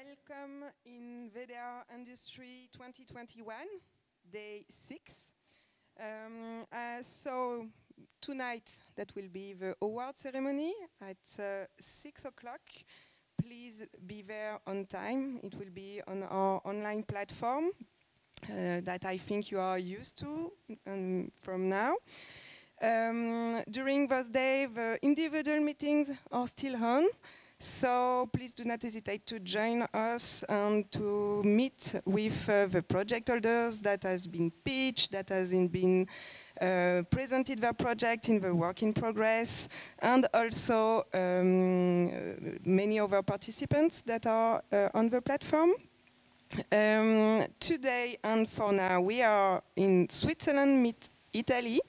Welcome in VdR Industry 2021, day 6. So tonight that will be the award ceremony at 6 o'clock. Please be there on time. It will be on our online platform that I think you are used to from now. During those days, the individual meetings are still on. So please do not hesitate to join us and to meet with the project holders that has been pitched, that has been presented their project in the work in progress, and also many other participants that are on the platform. Today and for now, we are in Switzerland, meet Italy.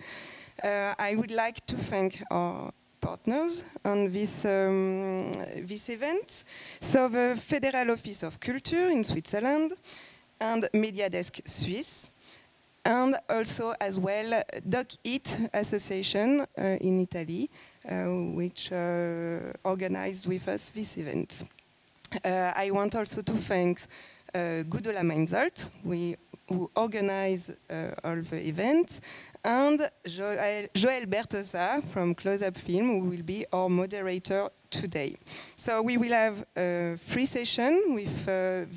I would like to thank our partners on this event. So the Federal Office of Culture in Switzerland and Media Desk Suisse, and also as well DocIT Association in Italy, which organized with us this event. I want also to thank Gudula Meinzold, who organized all the events, and Joël Bertosa from Close Up Film, who will be our moderator today. So we will have a free session with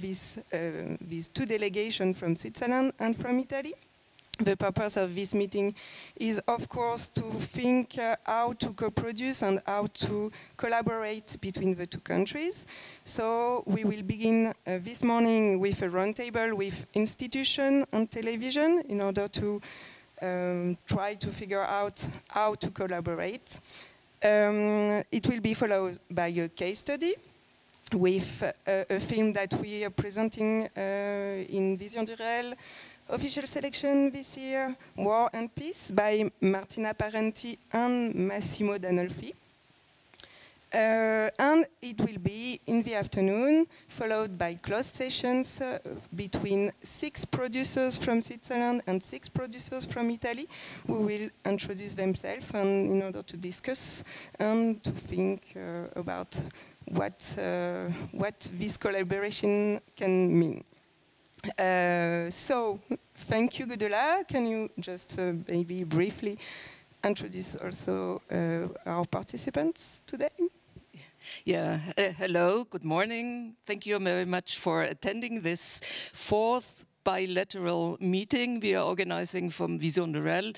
these two delegations from Switzerland and from Italy. The purpose of this meeting is, of course, to think how to co-produce and how to collaborate between the two countries. So we will begin this morning with a roundtable with institutions and television in order to try to figure out how to collaborate. It will be followed by a case study with a film that we are presenting in Vision du Réel official selection this year, War and Peace, by Martina Parenti and Massimo Danolfi. And it will be in the afternoon, followed by closed sessions between 6 producers from Switzerland and 6 producers from Italy, who will introduce themselves and in order to discuss and to think about what this collaboration can mean. So, thank you, Gudula. Can you just maybe briefly introduce also our participants today? Yeah, hello, good morning. Thank you very much for attending this 4th bilateral meeting we are organizing from Vision du Réel.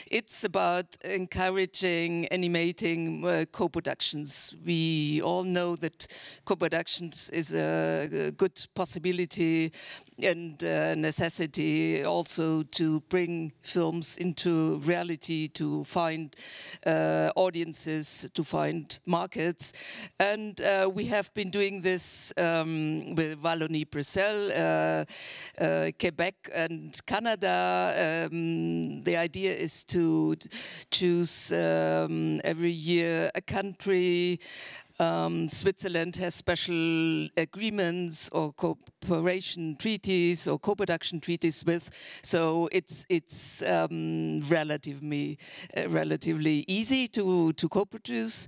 It's about encouraging, animating co-productions. We all know that co-productions is a good possibility and necessity also to bring films into reality, to find audiences, to find markets. And we have been doing this with Wallonie Bruxelles, Quebec and Canada. The idea is to choose every year a country. Switzerland has special agreements or cooperation treaties or co-production treaties with, so it's relatively easy to co-produce.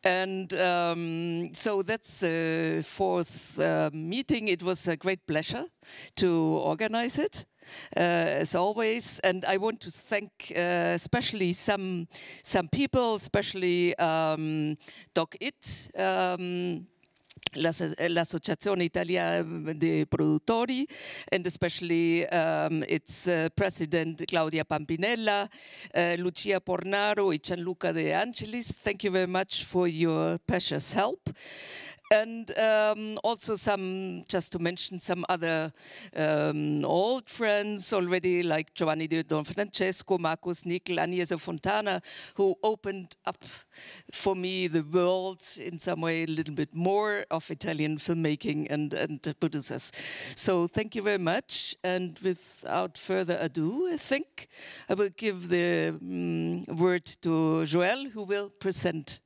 And so that's the 4th meeting. It was a great pleasure to organize it. As always, and I want to thank especially some people, especially DocIT, l'Associazione Italiana dei Produttori, and especially its president Claudia Pampinella, Lucia Pornaro, and Gianluca De Angeles. Thank you very much for your precious help. And also just to mention some other old friends already, like Giovanni Di Don Francesco, Marcus Nickel, Agnese Fontana, who opened up for me the world in some way a little bit more of Italian filmmaking and producers. So thank you very much. And without further ado, I think I will give the word to Joël, who will present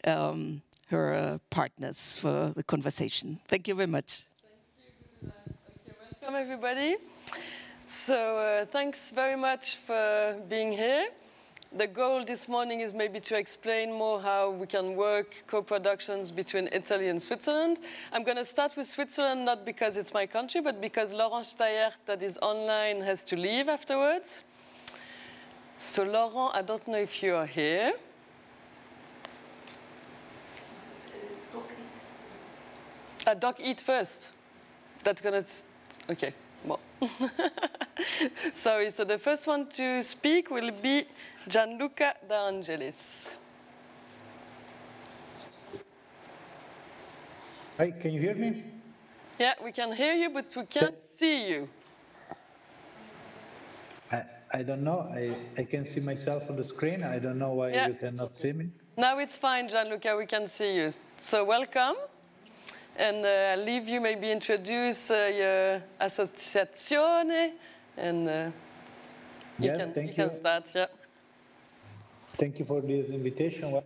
her partners for the conversation. Thank you very much. Thank you. Okay, welcome everybody. So thanks very much for being here. the goal this morning is maybe to explain more how we can work co-productions between Italy and Switzerland. I'm going to start with Switzerland, not because it's my country, but because Laurent Steyert, that is online, has to leave afterwards. So Laurent, I don't know if you are here. Doc eat first. That's going to, okay. Well. Sorry, so the first one to speak will be Gianluca De Angeles. Hi, can you hear me? Yeah, we can hear you, but we can't see you. I don't know. I can see myself on the screen. I don't know why you cannot see me. Now it's fine, Gianluca, we can see you. So welcome. And I'll leave you maybe introduce your associazione, and you can start. Yeah. Thank you for this invitation. Well,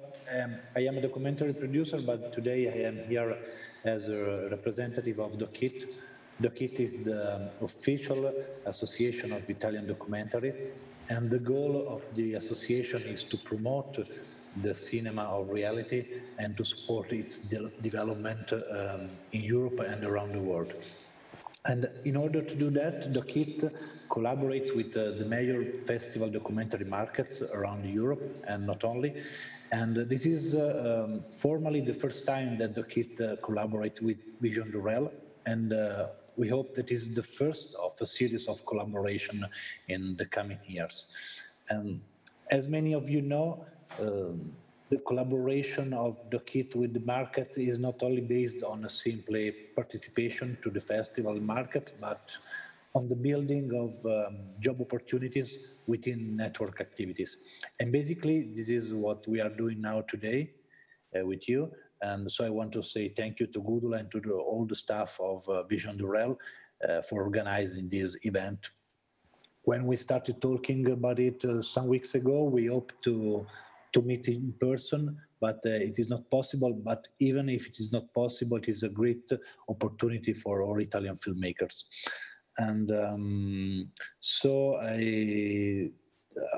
I am a documentary producer, but today I am here as a representative of DocIT. DocIT is the official association of Italian documentaries, and the goal of the association is to promote the cinema of reality and to support its development in Europe and around the world. And in order to do that, DocIT collaborates with the major festival documentary markets around Europe and not only. And this is formally the first time that DocIT collaborates with VdR, and we hope that is the first of a series of collaboration in the coming years. And as many of you know, the collaboration of DocIT with the market is not only based on a simple participation to the festival markets, but on the building of job opportunities within network activities. And basically, this is what we are doing now today with you. And so I want to say thank you to Gudula and to all the staff of VdR for organizing this event. When we started talking about it some weeks ago, we hoped to meet in person, but it is not possible. But even if it is not possible, it is a great opportunity for all Italian filmmakers. And so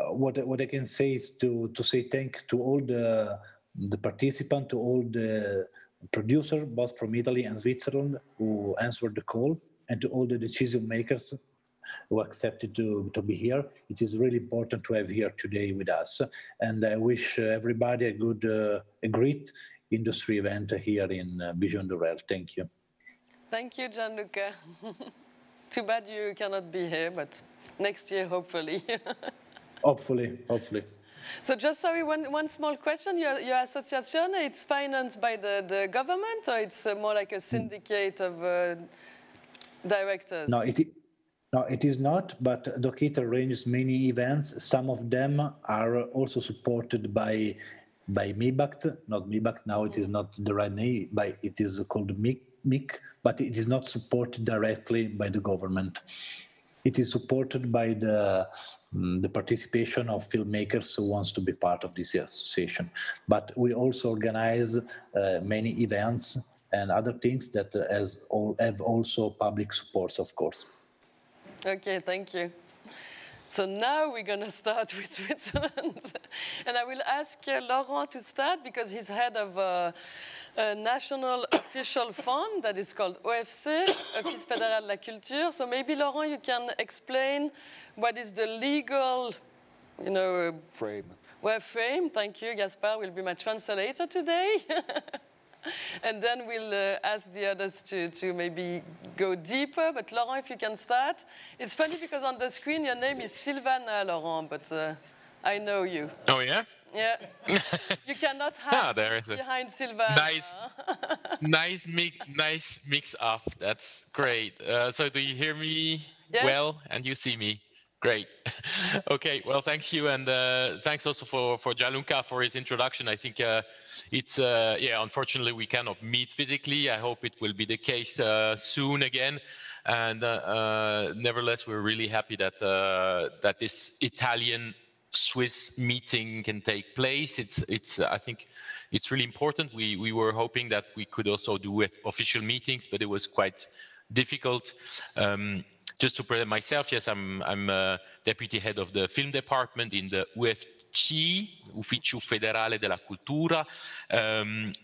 what I can say is to say thank to all the participants, to all the producers, both from Italy and Switzerland, who answered the call, and to all the decision makers who accepted to be here. It is really important to have here today with us. And I wish everybody a great industry event here in VdR. Thank you. Thank you, Gianluca. Too bad you cannot be here, but next year, hopefully. Hopefully. So just sorry, one small question. Your association, it's financed by the government, or it's more like a syndicate of directors? No, it is not, but DocIT arranges many events. Some of them are also supported by MIBACT, not MIBACT, now it is not the right name, it is called MIC, but it is not supported directly by the government. It is supported by the participation of filmmakers who wants to be part of this association. But we also organize many events and other things that have also public supports, of course. Okay, thank you. So now we're going to start with Switzerland. And I will ask Laurent to start because he's head of a national official fund that is called OFC, Office Fédéral de la Culture. So maybe, Laurent, you can explain what is the legal, frame. Well, frame. Thank you. Gaspar will be my translator today. And then we'll ask the others to maybe go deeper. But Laurent, if you can start. It's funny because on the screen your name is Silvana, Laurent, but I know you. Oh, yeah? Yeah. You cannot hide behind Silvana. Nice mix up. That's great. So do you hear me well and you see me? Great. Okay, well, thank you. And thanks also for Gianluca for his introduction. I think it's, unfortunately, we cannot meet physically. I hope it will be the case soon again. And nevertheless, we're really happy that, that this Italian-Swiss meeting can take place. I think it's really important. We were hoping that we could also do official meetings, but it was quite difficult. Just to present myself, yes, I'm deputy head of the film department in the UFC, Ufficio Federale della Cultura.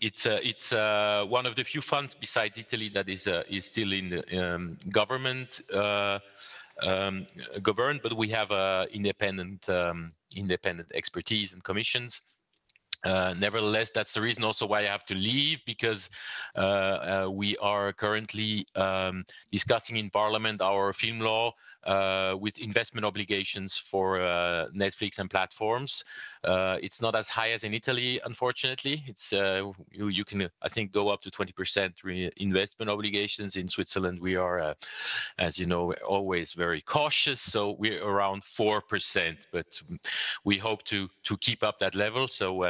It's one of the few funds besides Italy that is still in the government governed, but we have independent expertise and commissions. Nevertheless, that's the reason also why I have to leave, because we are currently discussing in Parliament our film law with investment obligations for Netflix and platforms. It's not as high as in Italy, unfortunately. It's you can, I think, go up to 20% investment obligations. In Switzerland, we are, as you know, always very cautious. So we're around 4%, but we hope to keep up that level. So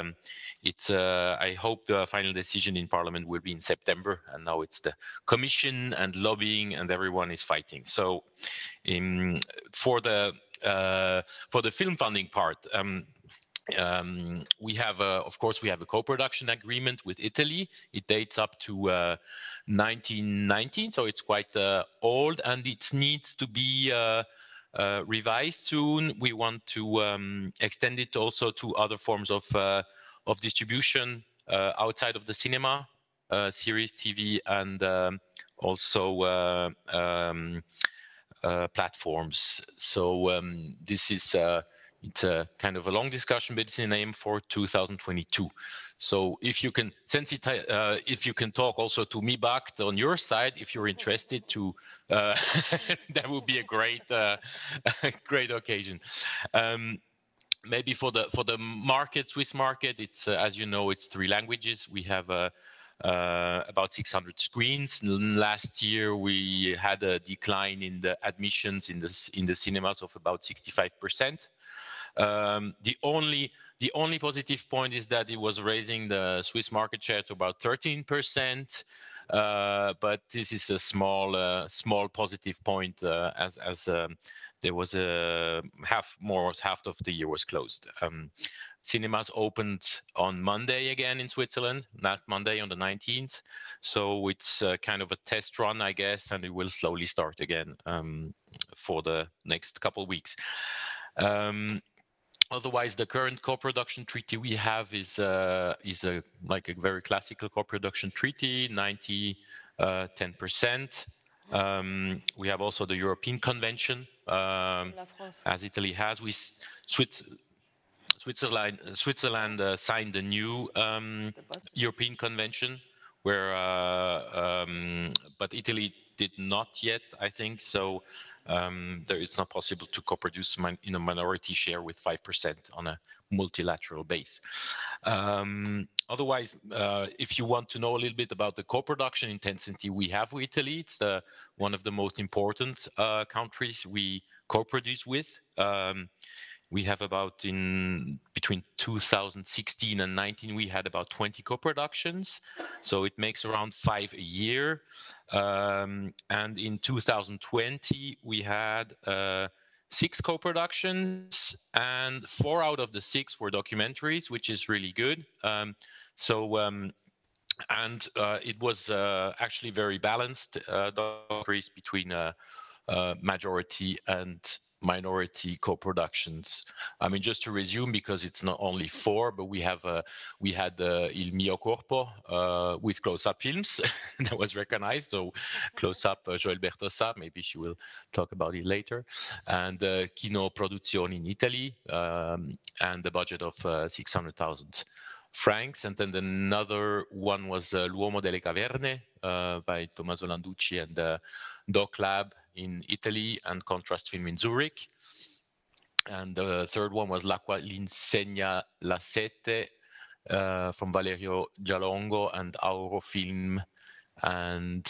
it's I hope the final decision in Parliament will be in September, and now it's the Commission and lobbying, and everyone is fighting. So for the film funding part, we have, of course, we have a co-production agreement with Italy. It dates up to 1919, so it's quite old, and it needs to be revised soon. We want to extend it also to other forms of distribution outside of the cinema, series, TV, and also platforms. So this is it's a kind of a long discussion, but it's in aim for 2022. So if you can if you can talk also to me back on your side, if you're interested to, that would be a great great occasion. Maybe for the market, Swiss market, it's as you know, it's 3 languages. We have about 600 screens. Last year, we had a decline in the admissions in the cinemas of about 65%. The only positive point is that it was raising the Swiss market share to about 13%. But this is a small positive point, as there was half of the year was closed. Cinemas opened on Monday again in Switzerland, last Monday on the 19th. So it's kind of a test run, I guess, and it will slowly start again for the next couple of weeks. Otherwise, the current co-production treaty we have is like a very classical co-production treaty, 90-10%. We have also the European Convention, as Italy has. Switzerland signed the new European Convention, where but Italy did not yet, I think. So it's not possible to co-produce in a minority share with 5% on a multilateral base. Otherwise, if you want to know a little bit about the co-production intensity we have with Italy, it's one of the most important countries we co-produce with. We have about between 2016 and 19, we had about 20 co-productions. So it makes around 5 a year. And in 2020, we had 6 co-productions, and 4 out of the 6 were documentaries, which is really good. It was actually very balanced documentaries between majority and minority co-productions. I mean, just to resume, because it's not only 4, but we had Il Mio Corpo with close-up films that was recognized. So close-up Joël Bertossa, maybe she will talk about it later, and Kino Produzioni in Italy, and the budget of 600,000 francs. And then another one was L'Uomo delle Caverne by Tommaso Landucci and Doc Lab in Italy, and Contrast Film in Zurich. And the third one was L'acqua l'insegna la sete from Valerio Gialongo and Auro Film and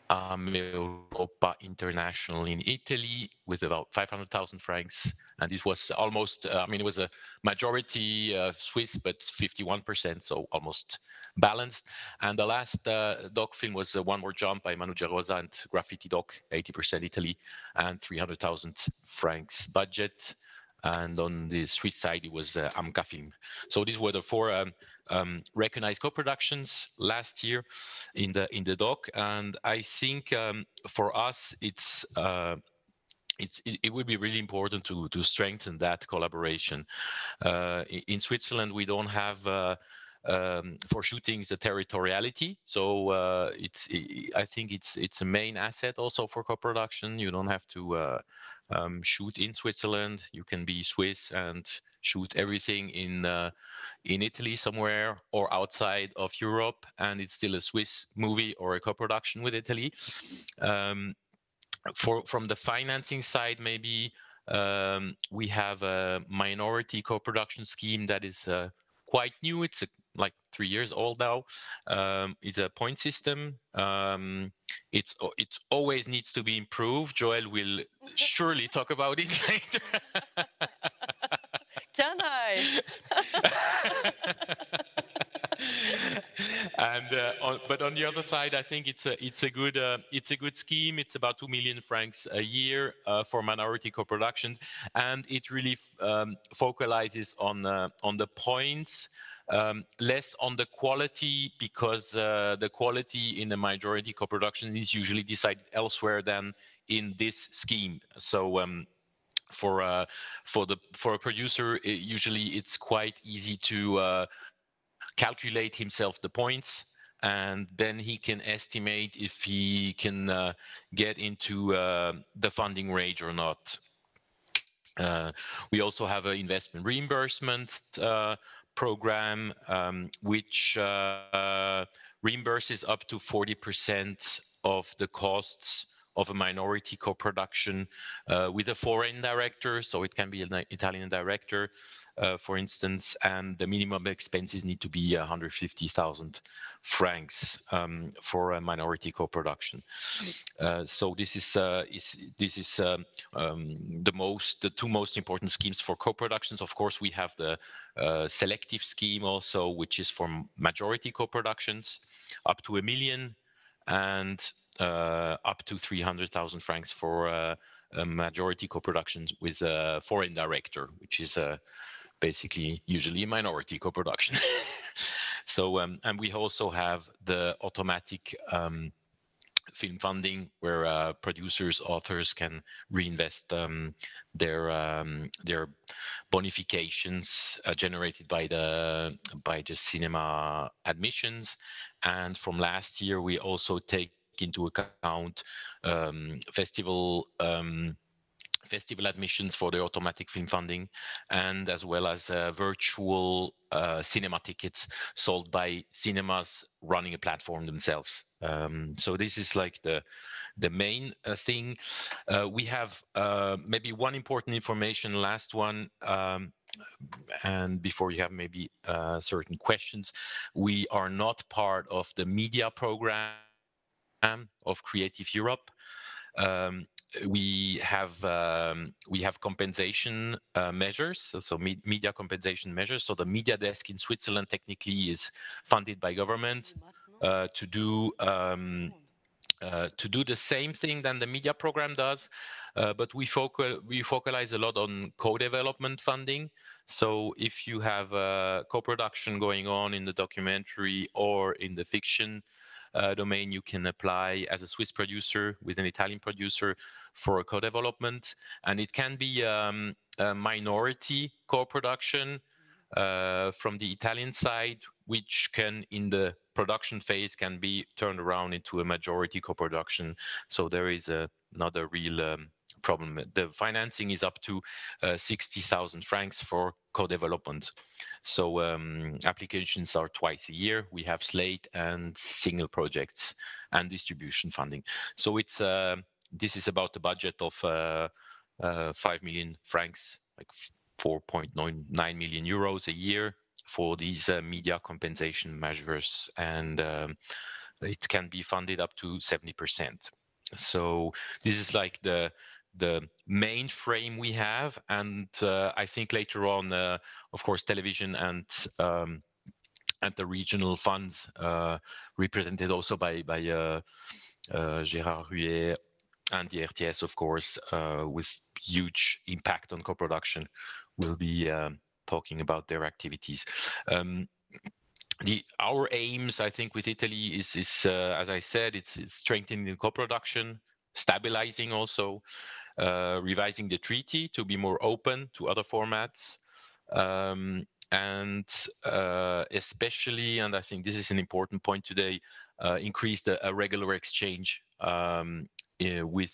Europa International in Italy, with about 500,000 francs. And it was almost, I mean, it was a majority Swiss, but 51%, so almost balanced. And the last doc film was One More Jump by Manu Gerosa and Graffiti Doc, 80% Italy, and 300,000 francs budget. And on the Swiss side, it was Amca Film. So these were the 4 recognized co-productions last year in the doc. And I think for us, it's it would be really important to strengthen that collaboration. In Switzerland, we don't have for shootings the territoriality, so I think it's a main asset also for co-production. You don't have to shoot in Switzerland. You can be Swiss and shoot everything in Italy somewhere or outside of Europe, and it's still a Swiss movie or a co-production with Italy. From the financing side, maybe we have a minority co-production scheme that is quite new. It's like 3 years old now. It's a point system. It always needs to be improved. Joel will surely talk about it later. Can I? And but on the other side, I think it's a good scheme. It's about 2 million francs a year for minority co-productions, and it really focalizes on the points, less on the quality, because the quality in the majority co-production is usually decided elsewhere than in this scheme. So for a producer, usually it's quite easy to calculate himself the points, and then he can estimate if he can get into the funding range or not. We also have an investment reimbursement program, which reimburses up to 40% of the costs of a minority co-production with a foreign director. So it can be an Italian director, for instance, and the minimum expenses need to be 150,000 francs for a minority co-production. So this is the two most important schemes for co-productions. Of course, we have the selective scheme also, which is for majority co-productions up to 1 million, and up to 300,000 francs for a majority co-productions with a foreign director, which is basically usually a minority co-production. So and we also have the automatic film funding, where producers, authors can reinvest their bonifications generated by the cinema admissions. And from last year, we also take into account festival admissions for the automatic film funding, and as well as virtual cinema tickets sold by cinemas running a platform themselves. So this is like the main thing. We have maybe one important information, last one, and before you have maybe certain questions, we are not part of the media program of Creative Europe. We have compensation measures, so media compensation measures. So the media desk in Switzerland technically is funded by government to do the same thing than the media program does, but we focalize a lot on co-development funding. So if you have a co-production going on in the documentary or in the fiction domain, you can apply as a Swiss producer with an Italian producer for a co-development, and it can be a minority co-production from the Italian side, which can, in the production phase, can be turned around into a majority co-production. So there is another real problem. The financing is up to 60,000 francs for co-development. So applications are twice a year. We have slate and single projects and distribution funding. So it's this is about the budget of 5 million francs, like 4.9 million euros a year for these media compensation measures, and it can be funded up to 70%. So this is like the main frame we have, and I think later on, of course, television and the regional funds represented also by Gérard Huet and the RTS, of course, with huge impact on co-production, will be talking about their activities. Our aims, I think, with Italy is as I said, it's strengthening co-production, stabilizing also, revising the treaty to be more open to other formats, and especially, and I think this is an important point today, increase a regular exchange with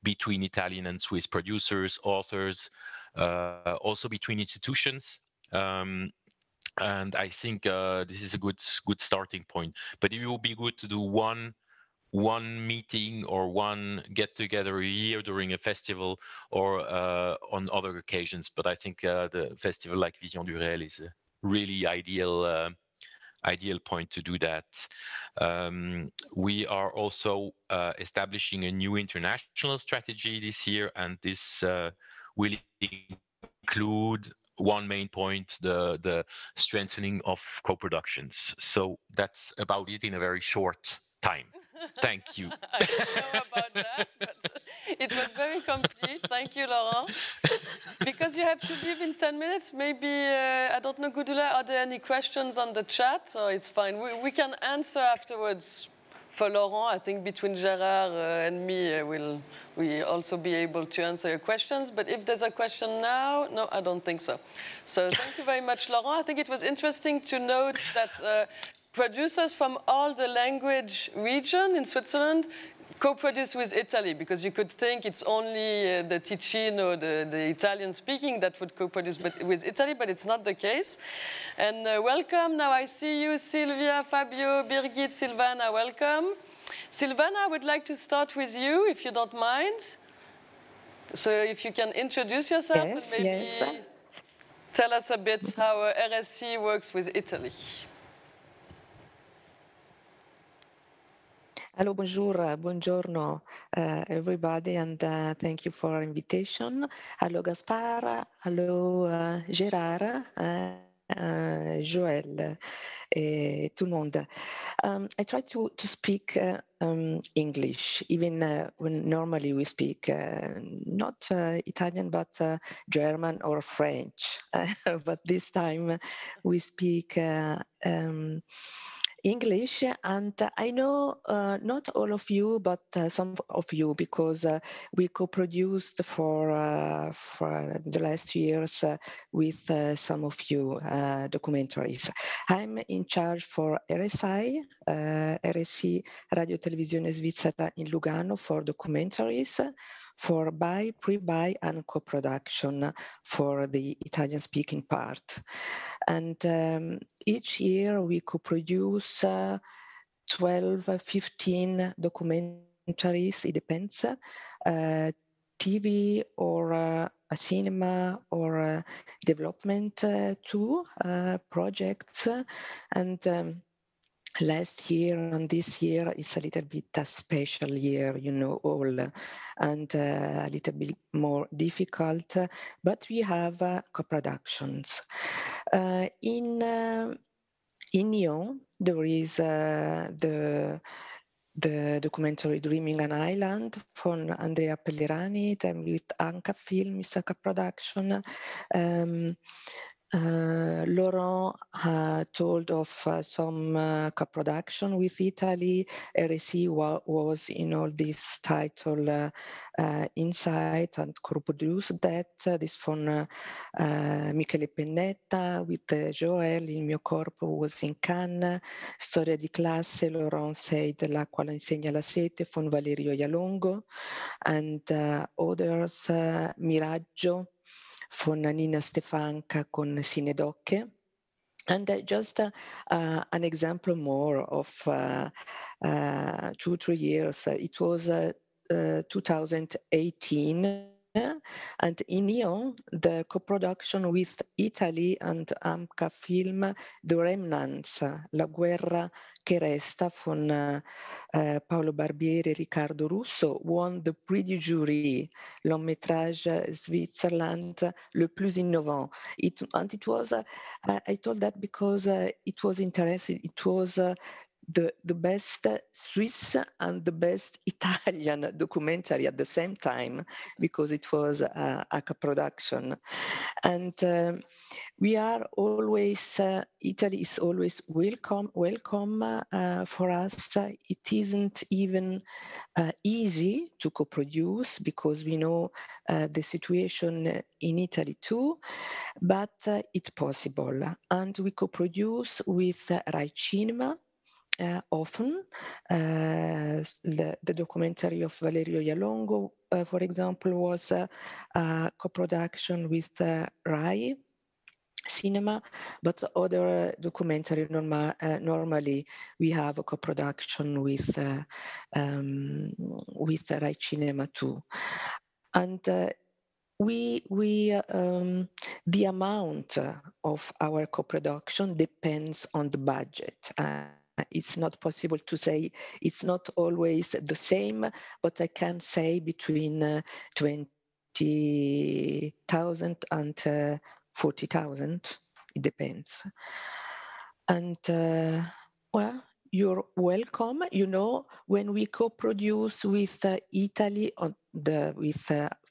between Italian and Swiss producers, authors, also between institutions. And I think this is a good starting point. But it will be good to do one meeting or one get together a year during a festival or on other occasions. But I think the festival like Vision du Réel is a really ideal point to do that. We are also establishing a new international strategy this year, and this will include one main point, the strengthening of co-productions. So that's about it in a very short time. Thank you. I didn't know about that, but it was very complete. Thank you, Laurent. Because you have to leave in 10 minutes, maybe, I don't know, Gudula, are there any questions on the chat? Or it's fine. We can answer afterwards. For Laurent, I think between Gerard and me, we'll also be able to answer your questions. But if there's a question now, no, I don't think so. So thank you very much, Laurent. I think it was interesting to note that producers from all the language region in Switzerland co-produce with Italy, because you could think it's only the Ticino, the Italian speaking that would co-produce with Italy, but it's not the case. And welcome, now I see you, Silvia, Fabio, Birgit, Silvana, welcome. Silvana, I would like to start with you, if you don't mind. So if you can introduce yourself and maybe tell us a bit how RSC works with Italy. Hello, bonjour, buongiorno, everybody, and thank you for invitation. Hello, Gaspar. Hello, Gérard, Joël, tout le monde. I try to speak English, even when normally we speak not Italian, but German or French. But this time we speak English, and I know not all of you, but some of you, because we co-produced for the last years with some of you documentaries. I'm in charge for RSI, RSI Radio Televisione Svizzera in Lugano for documentaries, for buy, pre-buy, and co-production for the Italian-speaking part. And each year we co-produce 12, 15 documentaries, it depends, TV or a cinema or development too, projects. And last year and this year it's a little bit a special year, you know, all, and a little bit more difficult, but we have co-productions. In Nyon, there is the documentary Dreaming an Island from Andrea Pellerani, then with Anca Film, is a co-production. Laurent told of some co-production with Italy. RSI was in all this title Insight and co-produced that. This from Michele Pennetta with Joël, Il mio corpo was in Cannes. Storia di classe, Laurent said L'acqua la insegna la sete from Valerio Ialongo. And others, Miraggio, von Nina Stefanka con Sinedocche. And just an example more of 2-3 years. It was 2018. And in Nyon, the co-production with Italy and Amca Film, The Remnants, La guerra che resta, from Paolo Barbieri e Riccardo Russo, won the Prix du Jury, long métrage Switzerland le plus innovant. And it was, I told that because it was interesting. It was the best Swiss and the best Italian documentary at the same time, because it was a co-production. And we are always, Italy is always welcome for us. It isn't even easy to co-produce, because we know the situation in Italy too, but it's possible. And we co-produce with Rai Cinema, often. The documentary of Valerio Jalongo, for example, was a co-production with Rai Cinema, but other documentary normally we have a co-production with Rai Cinema too. And the amount of our co-production depends on the budget. It's not possible to say, it's not always the same, but I can say between 20,000 and 40,000. It depends. And well, you're welcome. You know, when we co-produce with Italy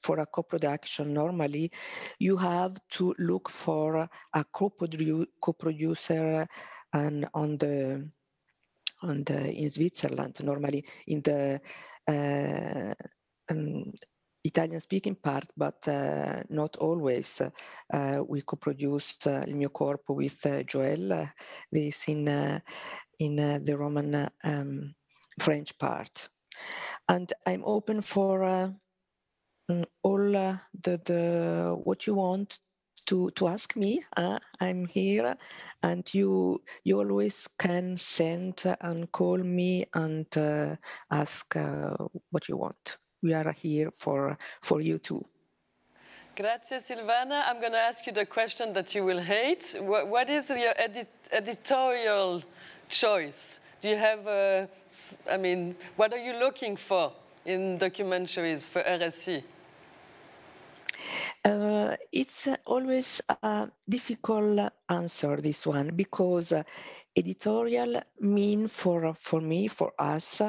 for a co-production, normally you have to look for a co-producer and in Switzerland, normally in the Italian-speaking part, but not always. We co-produce Il mio corpo with Joel, this in the Roman French part. And I'm open for all the what you want to ask me. I'm here, and you always can send and call me and ask what you want. We are here for you too. Grazie, Silvana. I'm going to ask you the question that you will hate. What is your editorial choice? Do you have I mean, what are you looking for in documentaries for RSC? It's always a difficult answer, this one, because editorial mean for me, for us,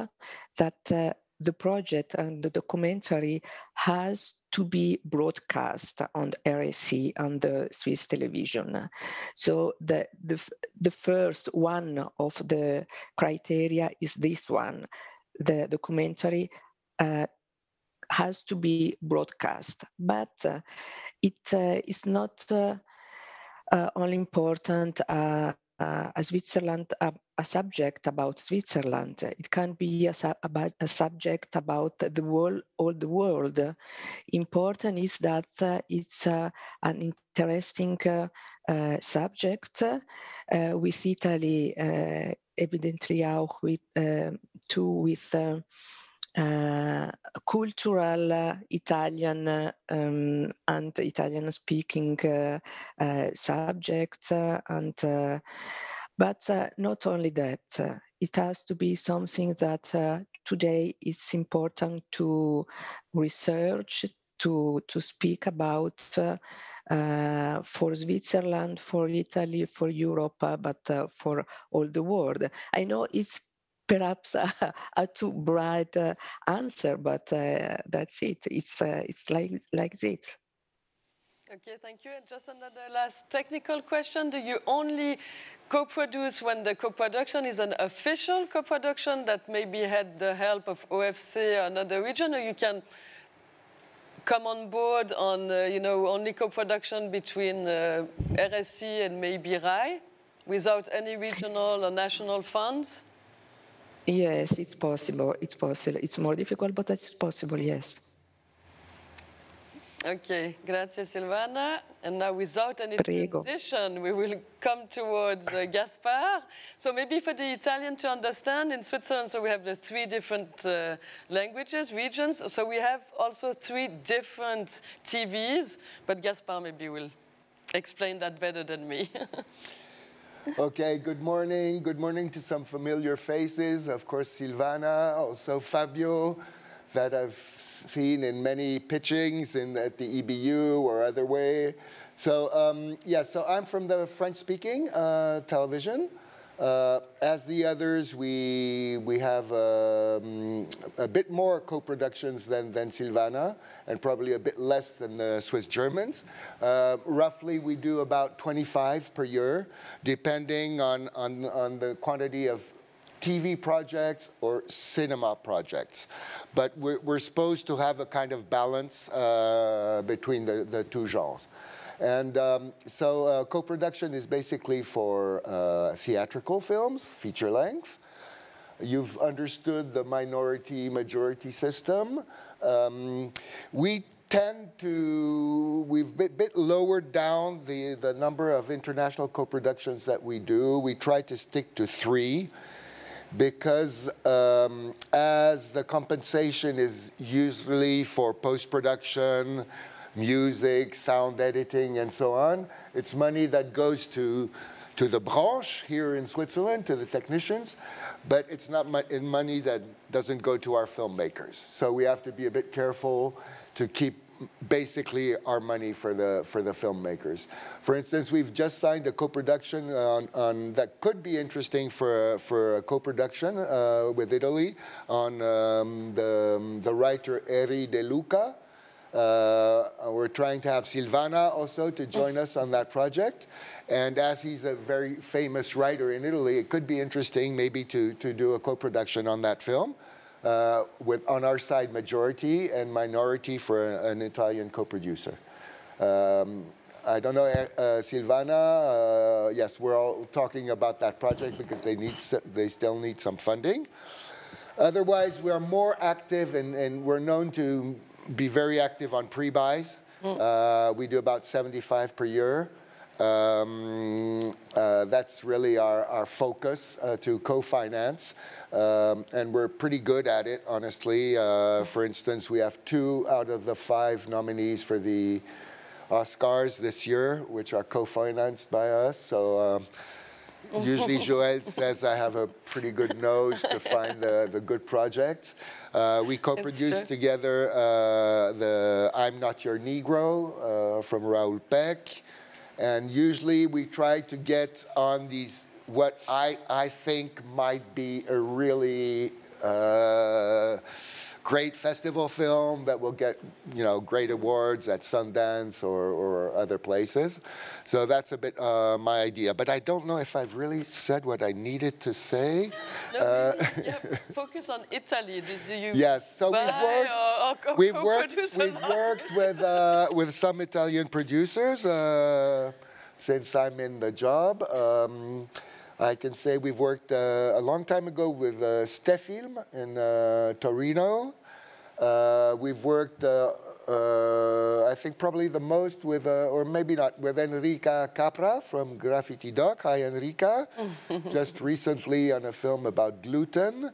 that the project and the documentary has to be broadcast on RSC, on the Swiss television. So the first one of the criteria is this one. The documentary has to be broadcast, but it is not only important a Switzerland, a subject about Switzerland. It can be a subject about the world, all the world. Important is that it's an interesting subject with Italy, evidently auch with cultural Italian and Italian-speaking subjects, but not only that. It has to be something that today it's important to research, to speak about for Switzerland, for Italy, for Europe, but for all the world. I know it's perhaps a too bright answer, but that's it. It's like this. Okay, thank you. And just another last technical question. Do you only co-produce when the co-production is an official co-production that maybe had the help of OFC or another region, or you can come on board on, only co-production between RSC and maybe RAI without any regional or national funds? Yes, it's possible. It's possible. It's more difficult, but it's possible, yes. Okay, grazie Silvana. And now without any transition, we will come towards Gaspard. So maybe for the Italian to understand, in Switzerland, so we have the 3 different languages, regions. So we have also 3 different TVs, but Gaspard maybe will explain that better than me. Okay, good morning. Good morning to some familiar faces. Of course, Silvana, also Fabio, that I've seen in many pitchings at the EBU or other way. So, yeah, so I'm from the French-speaking television. As the others, we have a bit more co-productions than Silvana, and probably a bit less than the Swiss Germans. Roughly, we do about 25 per year, depending on the quantity of TV projects or cinema projects. But we're supposed to have a kind of balance between the two genres. And so co-production is basically for theatrical films, feature length. You've understood the minority-majority system. We've a bit lowered down the number of international co-productions that we do. We try to stick to 3 because as the compensation is usually for post-production, music, sound editing, and so on, it's money that goes to the branche here in Switzerland, to the technicians, but it's not money that doesn't go to our filmmakers. So we have to be a bit careful to keep basically our money for the filmmakers. For instance, we've just signed a co-production on that could be interesting for a co-production with Italy on the writer Eri De Luca. We're trying to have Silvana also to join us on that project. And as he's a very famous writer in Italy, it could be interesting maybe to do a co-production on that film with, on our side, majority and minority for an Italian co-producer. I don't know, Silvana, yes, we're all talking about that project because they still need some funding. Otherwise, we are more active and we're known to be very active on pre-buys. We do about 75 per year. That's really our focus to co-finance. And we're pretty good at it, honestly. For instance, we have 2 out of the 5 nominees for the Oscars this year, which are co-financed by us. So usually Joël says I have a pretty good nose to find the good projects. We co-produced together the I'm Not Your Negro from Raoul Peck. And usually we try to get on these, what I think might be a really great festival film that will get, you know, great awards at Sundance or other places. So that's a bit my idea. But I don't know if I've really said what I needed to say. No, focus on Italy. Yes, so we've worked with some Italian producers since I'm in the job. I can say we've worked a long time ago with Stefilm in Torino. We've worked, I think, probably the most with, or maybe not, with Enrica Capra from Graffiti Doc. Hi, Enrica. Just recently on a film about gluten.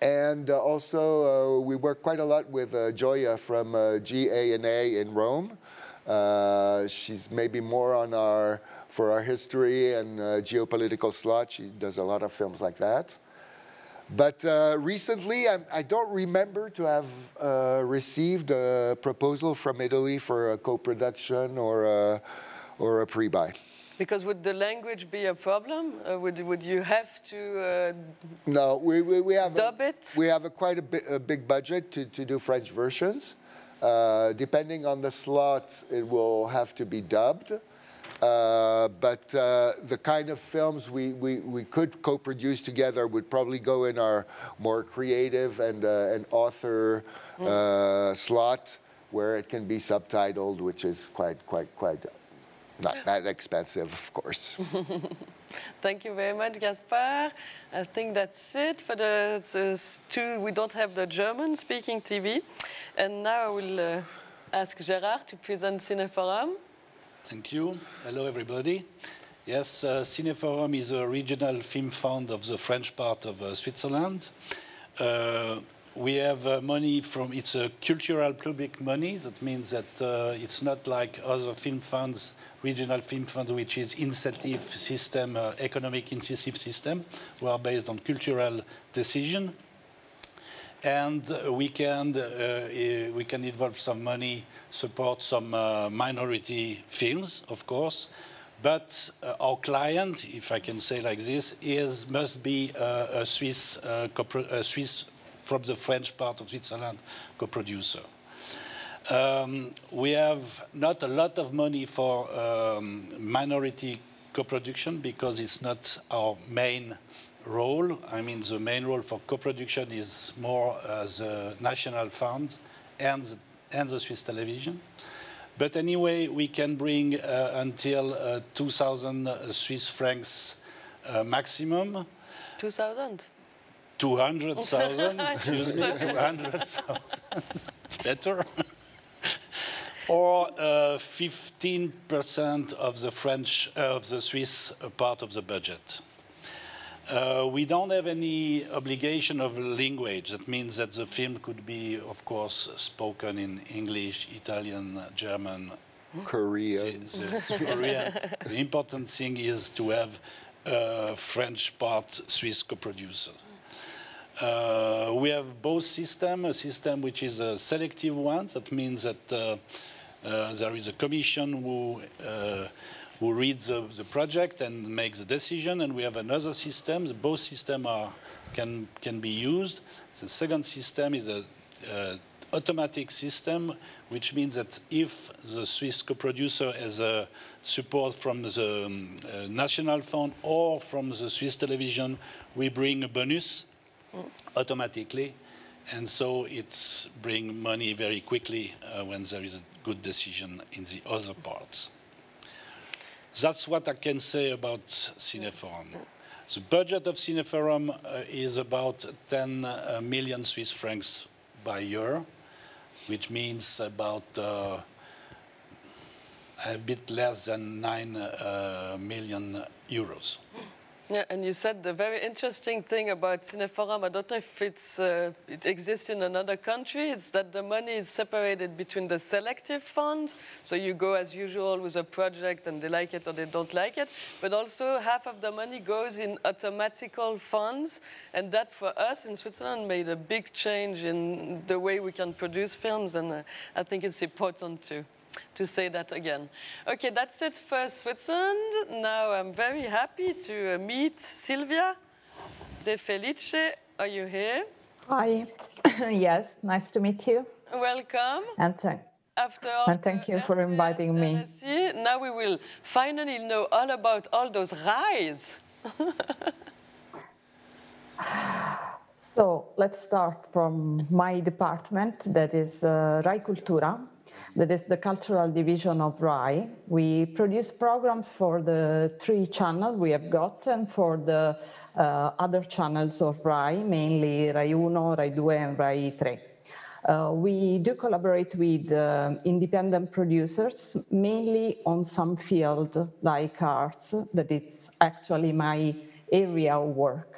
And also, we work quite a lot with Gioia from GA&A in Rome. She's maybe more on for our history and geopolitical slot. She does a lot of films like that. But recently, I don't remember to have received a proposal from Italy for a co-production or a pre-buy. Because would the language be a problem? Would you have to no, we have dub it? We have quite a big budget to do French versions. Depending on the slot, it will have to be dubbed. But the kind of films we could co-produce together would probably go in our more creative and author slot, where it can be subtitled, which is quite not that expensive, of course. Thank you very much, Gaspar. I think that's it for the 2. We don't have the German-speaking TV. And now I will ask Gérard to present Cineforum. Thank you. Hello, everybody. Yes, Cineforum is a regional film fund of the French part of Switzerland. We have money from, it's a cultural public money. That means that it's not like other film funds, regional film funds, which is incentive system, economic incentive system. We are based on cultural decision. And we can involve some money, support some minority films, of course. But our client, if I can say like this, must be a Swiss from the French part of Switzerland co-producer. We have not a lot of money for minority co-production because it's not our main role. I mean, the main role for co-production is more the National Fund and the Swiss television. But anyway, we can bring until 2,000 Swiss francs maximum. 2,000? 200,000, excuse me, 200,000. It's better. Or 15% of the Swiss part of the budget. We don't have any obligation of language. That means that the film could be, of course, spoken in English, Italian, German, Korean. Korean. The important thing is to have a French part Swiss co-producer. We have both systems, a system which is a selective one. That means that there is a commission who reads the project and makes the decision, and we have another system. Both systems can be used. The second system is an automatic system, which means that if the Swiss co-producer has a support from the National Fund or from the Swiss television, we bring a bonus automatically, and so it's bring money very quickly when there is a good decision in the other parts. That's what I can say about Cineforum. The budget of Cineforum is about 10 million Swiss francs by year, which means about a bit less than 9 million euros. Yeah, and you said the very interesting thing about Cineforum, I don't know if it exists in another country, it's that the money is separated between the selective fund, so you go as usual with a project and they like it or they don't like it, but also half of the money goes in automatical funds, and that for us in Switzerland made a big change in the way we can produce films, and I think it's important to say that again. Okay, that's it for Switzerland. Now I'm very happy to meet Silvia De Felice. Are you here? Hi. Yes, nice to meet you. Welcome. And thank you for inviting me. RSC, now we will finally know all about all those RAIs. So let's start from my department, that is RAI Cultura. That is the cultural division of RAI. We produce programs for the 3 channels we have got and for the other channels of RAI, mainly RAI 1, RAI 2, and RAI 3. We do collaborate with independent producers, mainly on some field like arts, that it's actually my area of work.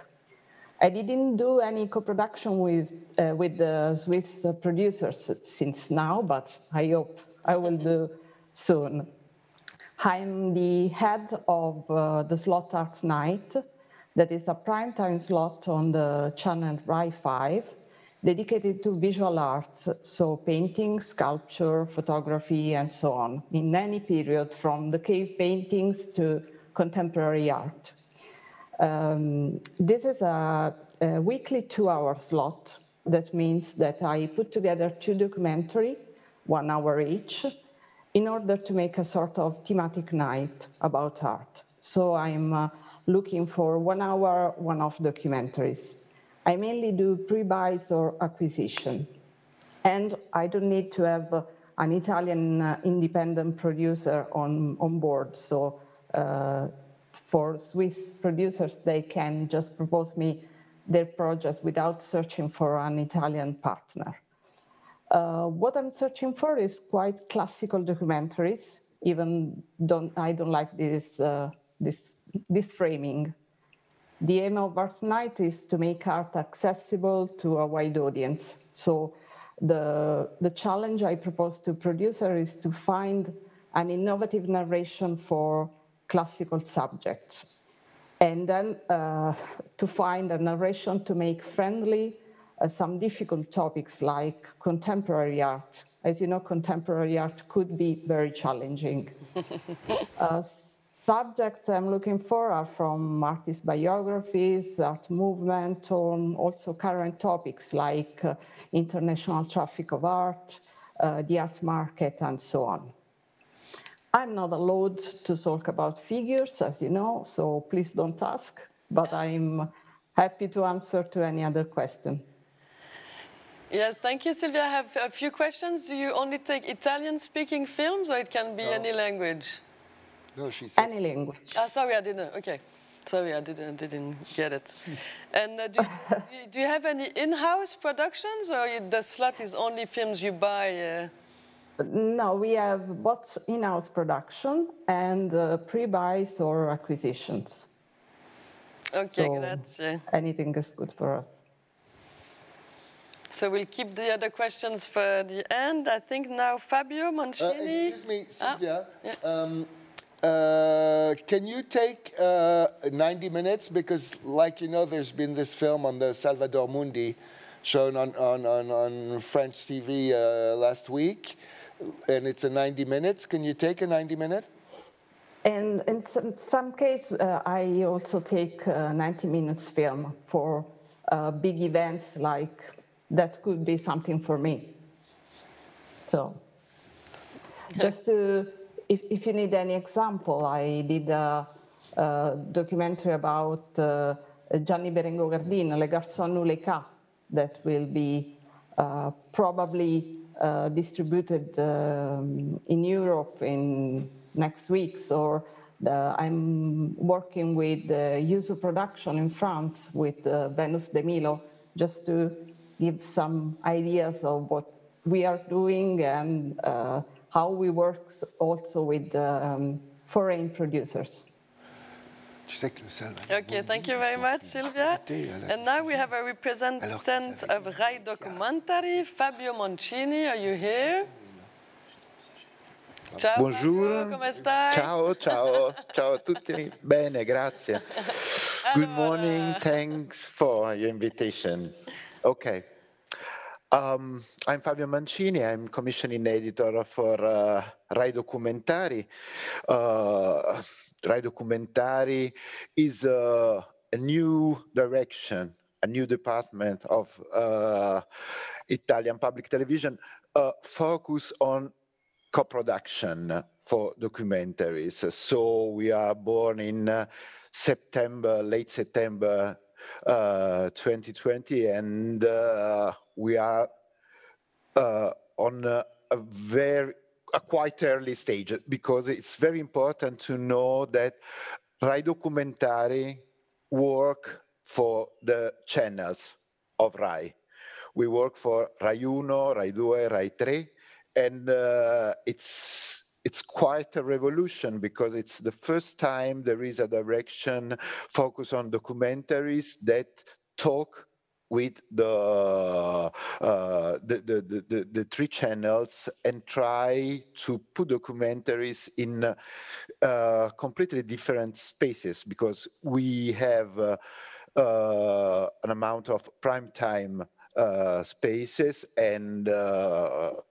I didn't do any co-production with the Swiss producers since now, but I hope I will do soon. I'm the head of the Slot Art Night, that is a primetime slot on the channel RAI 5, dedicated to visual arts, so painting, sculpture, photography, and so on, in any period from the cave paintings to contemporary art. This is a weekly 2-hour slot. That means that I put together 2 documentaries, 1 hour each, in order to make a sort of thematic night about art. So I'm looking for 1 hour, one-off documentaries. I mainly do pre-buys or acquisition. And I don't need to have an Italian independent producer on board. So for Swiss producers, they can just propose me their project without searching for an Italian partner. What I'm searching for is quite classical documentaries, even I don't like this framing. The aim of Art Night is to make art accessible to a wide audience. So the challenge I propose to producers is to find an innovative narration for classical subjects. And then to find a narration to make friendly some difficult topics like contemporary art. As you know, contemporary art could be very challenging. subjects I'm looking for are from artist biographies, art movement, or also current topics like international traffic of art, the art market, and so on. I'm not allowed to talk about figures, as you know, so please don't ask, but I'm happy to answer to any other question. Yes, thank you, Sylvia. I have a few questions. Do you only take Italian-speaking films, or it can be any language? No, she said. Any language. Sorry, I didn't. Okay. Sorry, I didn't get it. And do you have any in-house productions, or the slot is only films you buy? No, we have both in-house production and pre-buys or acquisitions. Okay, so grazie. Anything is good for us. So we'll keep the other questions for the end. I think now Fabio Mancini. Excuse me, Sylvia. Yeah. Can you take 90 minutes? Because, like you know, there's been this film on the Salvador Mundi shown on French TV last week, and it's a 90 minutes. Can you take a 90 minute? And in some case, I also take 90 minutes film for big events like that could be something for me. So just to, if you need any example, I did a documentary about Gianni Berengo Gardino, Le Garçon ou les Cas, that will be probably distributed in Europe in next weeks, or I'm working with Yuzu Production in France with Venus de Milo, just to give some ideas of what we are doing and how we work also with foreign producers. Okay, thank you very much, Sylvia. And now we have a representative of Rai Documentary, Fabio Mancini. Are you here? Ciao, Bonjour. Fabio, come stai? Ciao, ciao, ciao a tutti. Bene, grazie. Good morning. Thanks for your invitation. Okay. I'm Fabio Mancini. I'm commissioning editor for Rai Documentaries. Rai Documentaries is a new direction, a new department of Italian public television focus on co-production for documentaries. So we are born in September, late September 2020, and we are on a quite early stage, because it's very important to know that Rai Documentary work for the channels of Rai. We work for Rai Uno, Rai Due, Rai Tre, and it's quite a revolution, because it's the first time there is a direction focused on documentaries that talk with the three channels and try to put documentaries in completely different spaces, because we have an amount of prime time spaces and the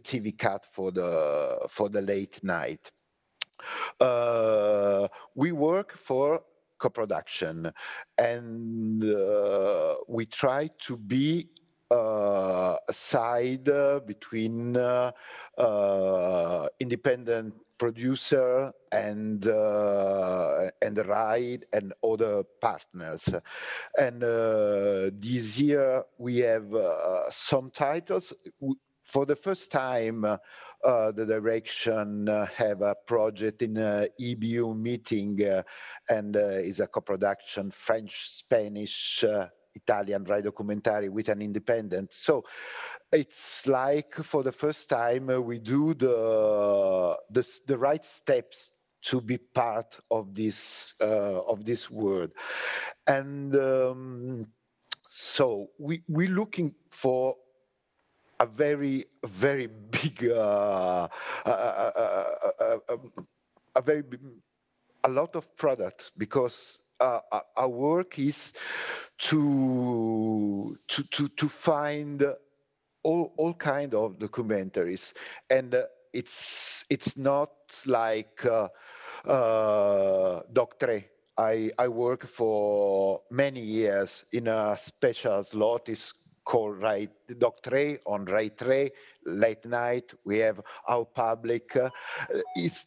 TV cut for the late night. We work for co-production, and we try to be a side between independent producer and Rai and other partners. And this year we have some titles. For the first time, the direction have a project in EBU meeting, and is a co-production French-Spanish Italian Rai Documentary with an independent. So it's like for the first time we do the right steps to be part of this world. And so we're looking for a very big a lot of products, because our work is to find all kind of documentaries, and it's not like Doctre. I work for many years in a special slot. It's called Doctre on Right late night. We have our public. It's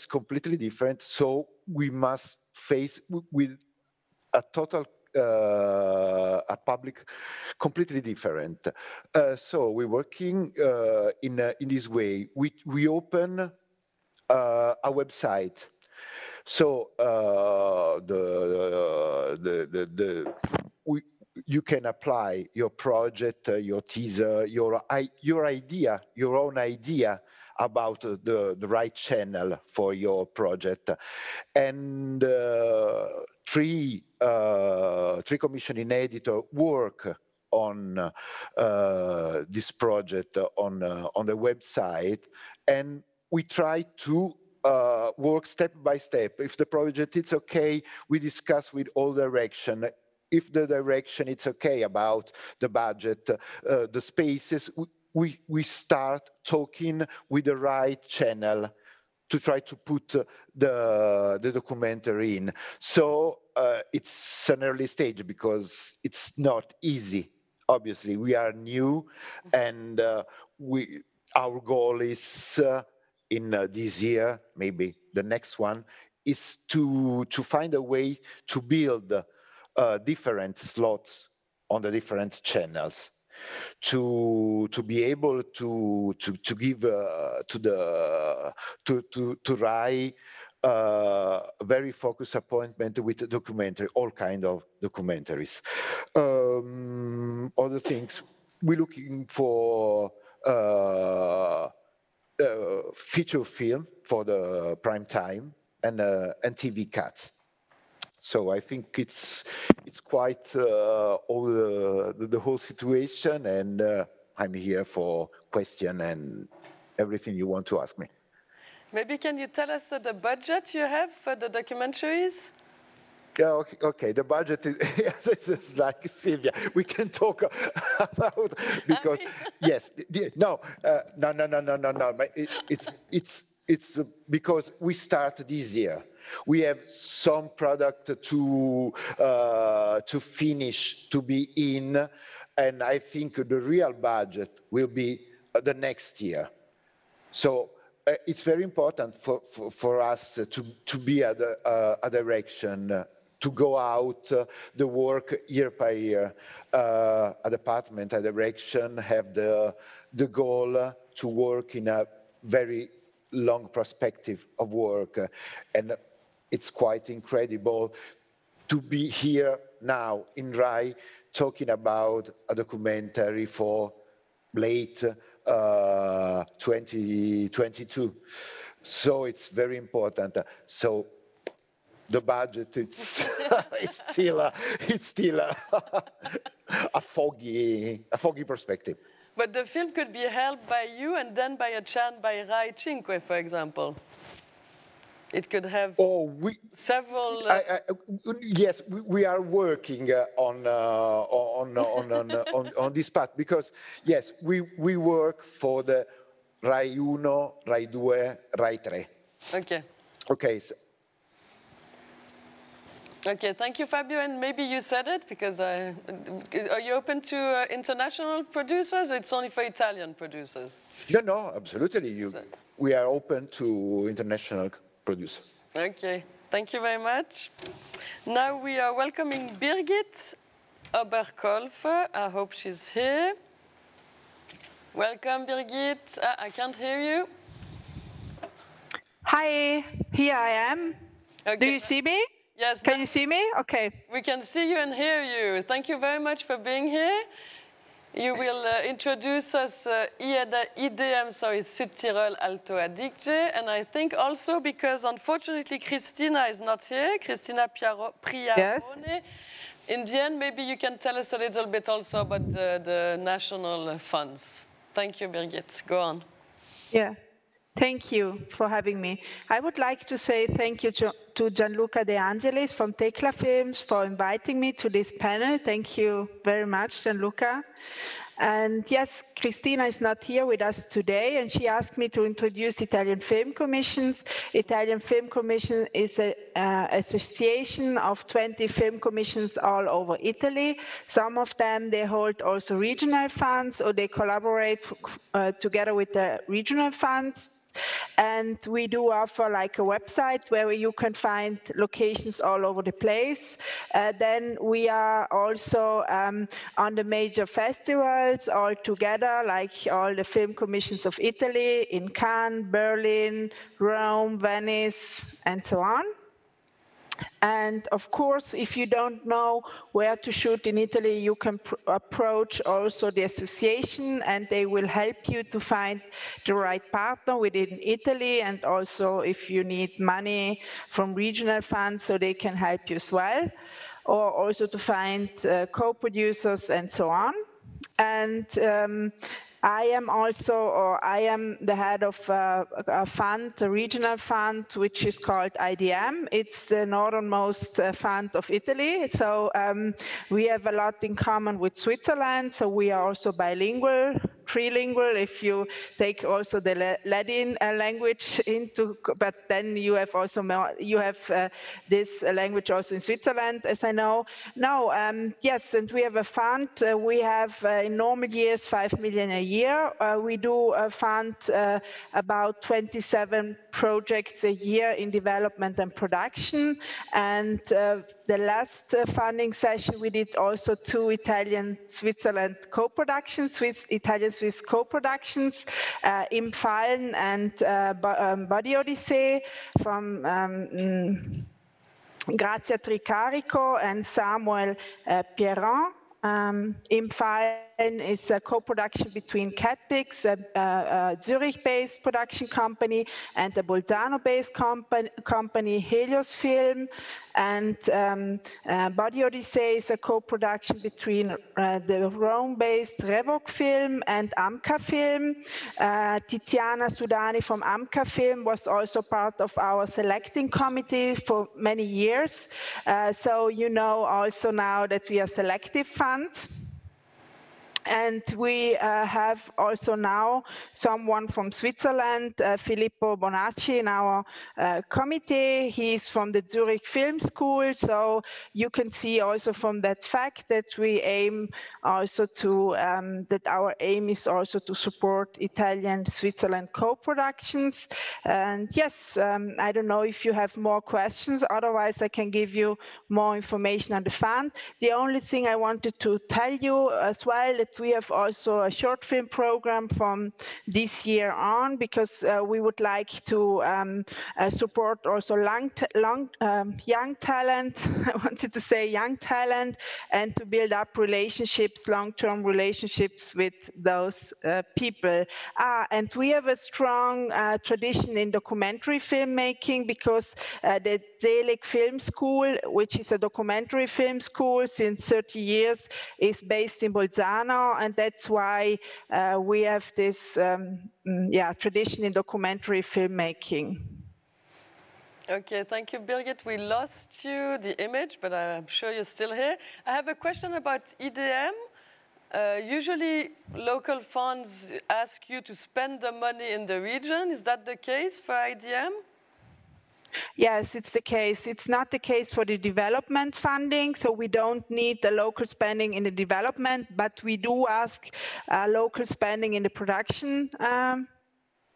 completely different. So we must face with a total a public completely different. So we're working in this way. We open a website. So you can apply your project, your teaser, your idea, your own idea about the right channel for your project. And three commissioning editors work on this project on the website, and we try to work step by step. If the project is okay, we discuss with all direction. If the direction it's okay about the budget, the spaces, we start talking with the right channel to try to put the documentary in. So it's an early stage because it's not easy. Obviously, we are new, and our goal is in this year, maybe the next one, is to find a way to build different slots on the different channels, to be able to give to RAI a very focused appointment with the documentary, all kind of documentaries. Other things, we're looking for feature film for the prime time and TV cuts. So I think it's quite all the whole situation, and I'm here for question and everything you want to ask me. Maybe can you tell us the budget you have for the documentaries? Yeah, okay. The budget is it's like Sylvia. We can talk about because yes, no. But it's because we start this year. We have some product to finish, to be in, and I think the real budget will be the next year. So it's very important for us to be at a direction, to go out, the work year by year. A department, a direction have the goal to work in a very long perspective of work, and it's quite incredible to be here now in RAI talking about a documentary for late 2022. So it's very important. So the budget, it's still a foggy perspective. But the film could be held by you and then by a channel by RAI Cinque, for example. It could have several. Yes, we are working on this part because yes, we work for the RAI 1, RAI 2, RAI 3. Okay. Okay. Okay, thank you, Fabio. And maybe you said it because are you open to international producers, or it's only for Italian producers? No, absolutely. We are open to international producers. Okay, thank you very much. Now we are welcoming Birgit Oberkolfe. I hope she's here. Welcome, Birgit. I can't hear you. Hi, here I am. Okay. Do you see me? Yes. Can you see me? Okay. We can see you and hear you. Thank you very much for being here. You will introduce us IDM, Südtirol Alto Adige, and I think also because unfortunately Cristina is not here, Cristina Priarone. Yes. In the end, maybe you can tell us a little bit also about the national funds. Thank you, Birgit. Go on. Yeah. Thank you for having me. I would like to say thank you to Gianluca De Angeles from Tecla Films for inviting me to this panel. Thank you very much, Gianluca. And yes, Cristina is not here with us today, and she asked me to introduce Italian Film Commissions. Italian Film Commission is an association of 20 film commissions all over Italy. Some of them, they hold also regional funds, or they collaborate together with the regional funds. And we do offer like a website where you can find locations all over the place. Then we are also on the major festivals all together, like all the film commissions of Italy in Cannes, Berlin, Rome, Venice, and so on. And of course, if you don't know where to shoot in Italy, you can approach also the association, and they will help you to find the right partner within Italy. And also if you need money from regional funds, so they can help you as well, or also to find co-producers and so on. And I am also, or I am the head of a fund, a regional fund, which is called IDM. It's the northernmost fund of Italy. So we have a lot in common with Switzerland. So we are also bilingual, trilingual, if you take also the Latin language into, but then you have also this language also in Switzerland, as I know. No, yes, and we have a fund. We have in normal years 5 million a year. We do fund about 27 projects a year in development and production. And the last funding session, we did also 2 Italian-Switzerland co-productions, Italian-Swiss co-productions, Imfallen and Body Odyssey from Grazia Tricarico and Samuel Pierron. Imfallen is a co-production between Catpix, a Zurich-based production company, and a Bolzano-based company, Helios Film. And Body Odyssey is a co-production between the Rome-based Revoc Film and Amca Film. Tiziana Sudani from Amca Film was also part of our selecting committee for many years. So you know also now that we are selective fund. And we have also now someone from Switzerland, Filippo Bonacci, in our committee. He's from the Zurich Film School. So you can see also from that fact that we aim also to, that our aim is also to support Italian-Switzerland co-productions. And yes, I don't know if you have more questions. Otherwise, I can give you more information on the fund. The only thing I wanted to tell you as well, that we have also a short film program from this year on, because we would like to support also young talent. I wanted to say young talent, and to build up relationships, long-term relationships with those people. And we have a strong tradition in documentary filmmaking, because the Zelig Film School, which is a documentary film school since 30 years, is based in Bolzano. And that's why we have this tradition in documentary filmmaking. Okay, thank you, Birgit. We lost you, the image, but I'm sure you're still here. I have a question about EDM. Usually, local funds ask you to spend the money in the region. Is that the case for IDM? Yes, it's the case. It's not the case for the development funding, so we don't need the local spending in the development, but we do ask local spending in the production.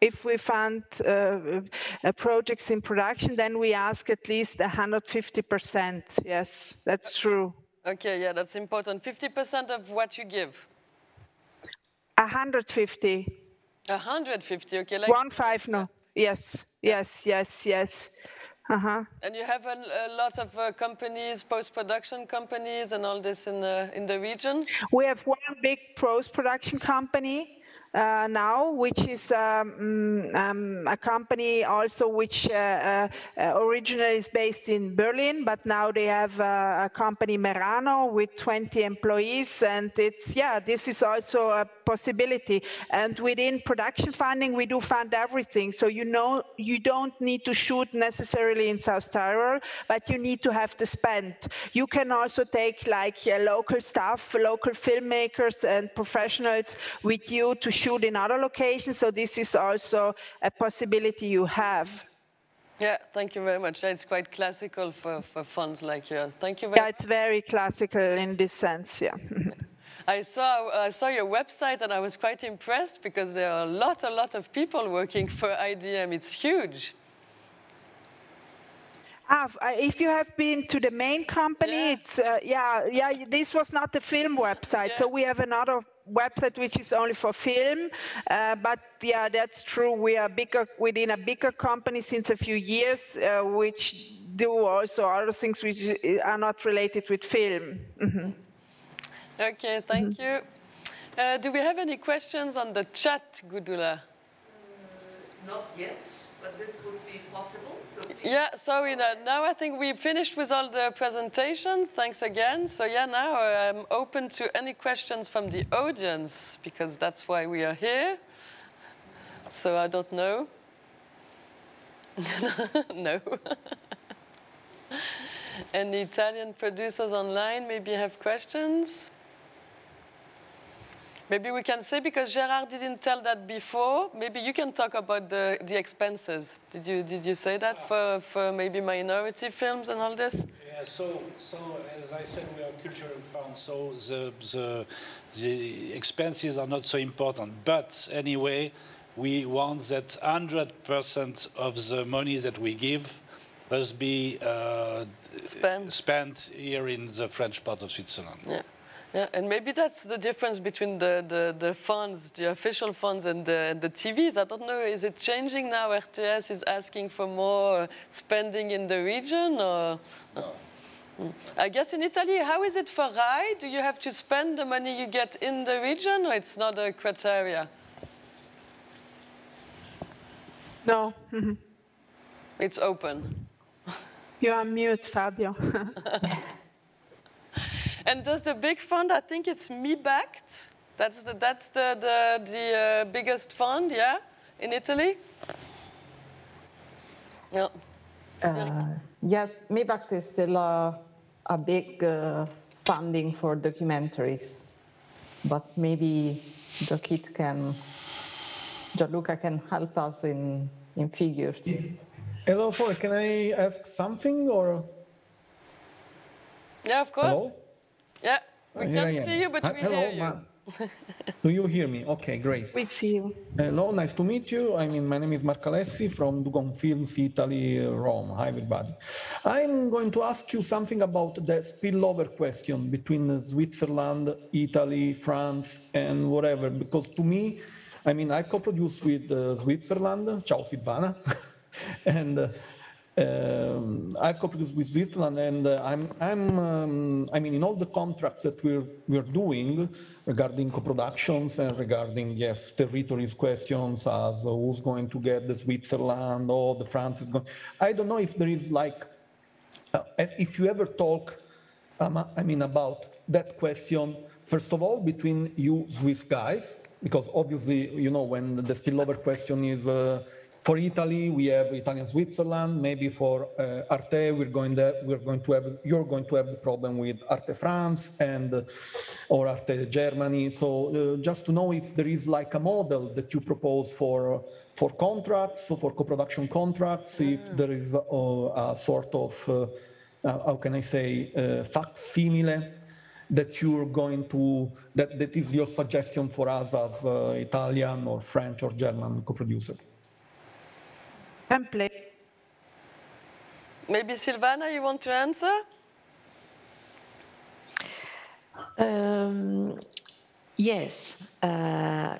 If we fund projects in production, then we ask at least 150%. Yes, that's true. Okay, yeah, that's important. 50% of what you give? 150. 150, okay. Like 15, no. Yes, yes, yes, yes. And you have a lot of companies, post-production companies and all this in the region? We have one big post-production company, now, which is a company also which originally is based in Berlin, but now they have a company Merano with 20 employees, and it's, yeah, this is also a possibility. And within production funding, we do fund everything. So you know, you don't need to shoot necessarily in South Tyrol, but you need to have the spend. You can also take like local staff, local filmmakers and professionals with you to shoot in other locations. So this is also a possibility you have. Yeah, thank you very much. That's quite classical for funds like yours. Thank you very much. Yeah, it's very classical in this sense, yeah. I saw your website and I was quite impressed because there are a lot of people working for IDM. It's huge. If you have been to the main company, it's this was not the film website. So we have another website which is only for film. But yeah, that's true. We are bigger within a bigger company since a few years, which do also other things which are not related with film. Mm-hmm. Okay, thank you. Do we have any questions on the chat, Gudula? Not yet, but this would be possible. So yeah, sorry, now I think we finished with all the presentations. Thanks again. So yeah, now I'm open to any questions from the audience, because that's why we are here. So I don't know. No. Any Italian producers online maybe have questions? Maybe we can say, because Gerard didn't tell that before, maybe you can talk about the expenses. Did you say that for maybe minority films and all this? Yeah, so as I said, we are a cultural fund, so the expenses are not so important. But anyway, we want that 100% of the money that we give must be spent here in the French part of Switzerland. Yeah. Yeah, and maybe that's the difference between the funds, the official funds, and the TVs. I don't know, is it changing now? RTS is asking for more spending in the region, or? No. I guess in Italy, how is it for RAI? Do you have to spend the money you get in the region, or it's not a criteria? No. It's open. You're on mute, Fabio. And does the big fund, I think it's me-backed? That's the biggest fund, yeah, in Italy? Yeah. Yes, me-backed is still a big funding for documentaries, but maybe Gianluca can help us in figures. Hello, sorry, can I ask something, or? Yeah, of course. Hello? Yeah, we can't see you, but we hear you. Do you hear me? Okay, great. We see you. Hello, nice to meet you. My name is Marco Alessi from Dugon Films, Italy, Rome. Hi, everybody. I'm going to ask you something about the spillover question between Switzerland, Italy, France, and whatever, because to me, I co-produce with Switzerland. Ciao, Silvana. And I've co-produced with Switzerland, and in all the contracts that we're doing regarding co-productions and regarding, yes, territories questions as who's going to get the Switzerland or the France is going. I don't know if there is like, if you ever talk, about that question, first of all, between you Swiss guys, because obviously, when the spillover question is, for Italy, we have Italian Switzerland. Maybe for Arte, you're going to have the problem with Arte France or Arte Germany. So just to know if there is like a model that you propose for contracts, so for co-production contracts, if there is a sort of how can I say facsimile that you're going to that is your suggestion for us as Italian or French or German co-producer. Template. Maybe Silvana, you want to answer? Yes.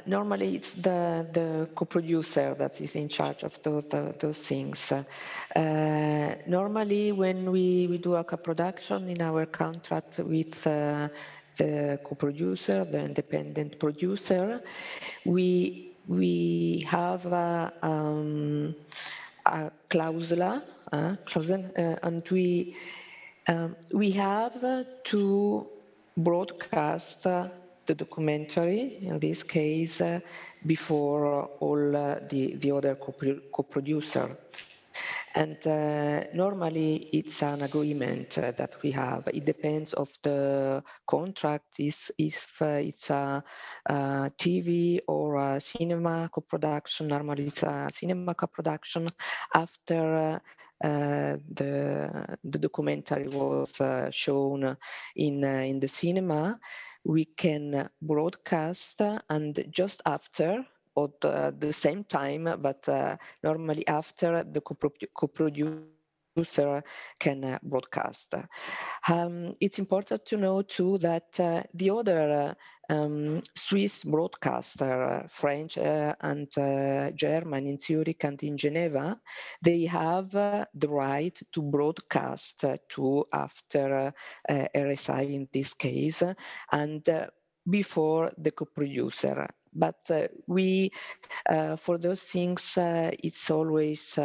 Normally, it's the co-producer that is in charge of those things. Normally, when we do a co-production in our contract with the co-producer, the independent producer, we have a clausula, and we have to broadcast the documentary, in this case, before all the other co-producer. And normally it's an agreement that we have. It depends of the contract, if it's a TV or a cinema co-production. Normally it's a cinema co-production. After the documentary was shown in the cinema, we can broadcast, and just after, at the same time, but normally after, the co-producer can broadcast. It's important to know too that the other Swiss broadcaster, French and German in Zurich and in Geneva, they have the right to broadcast to after RSI in this case, and before the co-producer. But we, for those things, it's always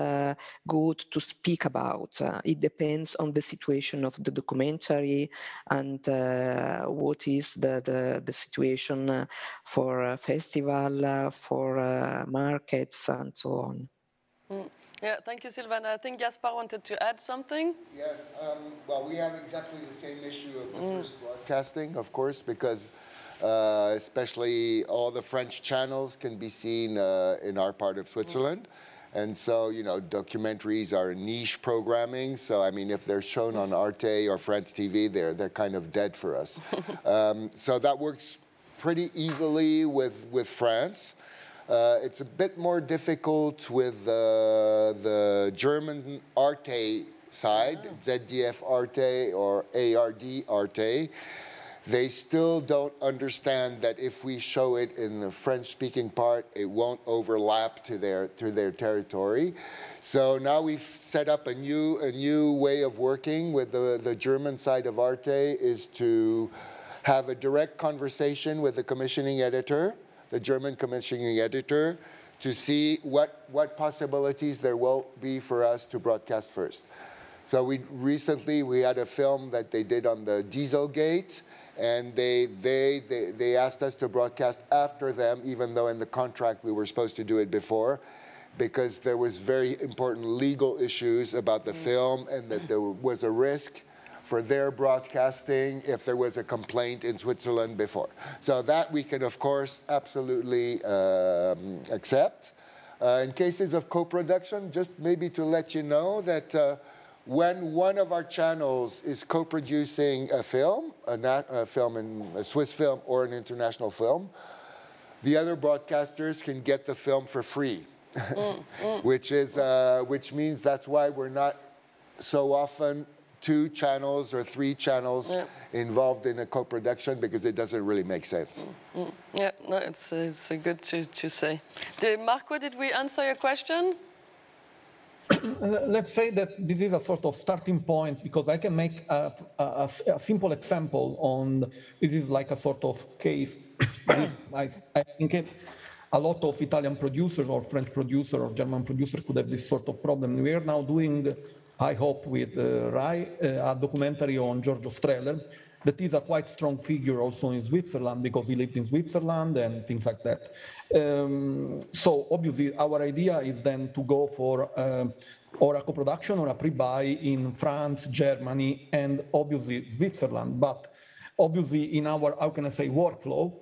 good to speak about. It depends on the situation of the documentary and what is the situation for a festival, for markets, and so on. Yeah, thank you, Silvana. I think Gaspar wanted to add something. Yes, well, we have exactly the same issue of the first broadcasting, of course, because especially all the French channels can be seen in our part of Switzerland. And so, you know, documentaries are niche programming. So, I mean, if they're shown on Arte or France TV, they're kind of dead for us. So that works pretty easily with France. It's a bit more difficult with the German Arte side, ZDF Arte or ARD Arte. They still don't understand that if we show it in the French-speaking part, it won't overlap to their territory. So now we've set up a new way of working with the German side of Arte, is to have a direct conversation with the commissioning editor, the German commissioning editor, to see what possibilities there will be for us to broadcast first. So recently we had a film that they did on the Dieselgate, and they asked us to broadcast after them, even though in the contract we were supposed to do it before, because there was very important legal issues about the film, and that there was a risk for their broadcasting if there was a complaint in Switzerland before. So that we can, of course, absolutely accept. In cases of co-production, just maybe to let you know that when one of our channels is co-producing a film, a Swiss film or an international film, the other broadcasters can get the film for free, which means that's why we're not so often 2 channels or 3 channels involved in a co-production, because it doesn't really make sense. Yeah, no, it's good to say. Marco, did we answer your question? Let's say that this is a sort of starting point, because I can make a simple example on, this is like a sort of case. I think a lot of Italian producers or French producers or German producers could have this sort of problem. We are now doing, I hope, with Rai, a documentary on Giorgio Strehler, that is a quite strong figure also in Switzerland, because he lived in Switzerland and things like that. So obviously our idea is then to go for or a co-production or a pre-buy in France, Germany, and obviously Switzerland. But obviously in our, how can I say, workflow,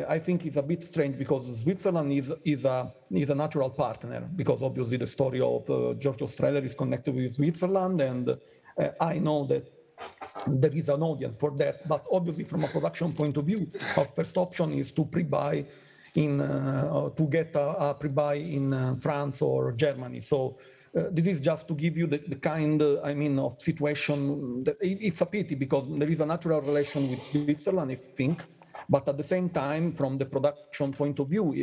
I think it's a bit strange, because Switzerland is a natural partner, because obviously the story of Giorgio Strehler is connected with Switzerland, and I know that there is an audience for that. But obviously from a production point of view, our first option is to pre-buy to get a pre-buy in France or Germany. So this is just to give you the kind, I mean, of situation that it's a pity, because there is a natural relation with Switzerland, I think. But at the same time, from the production point of view,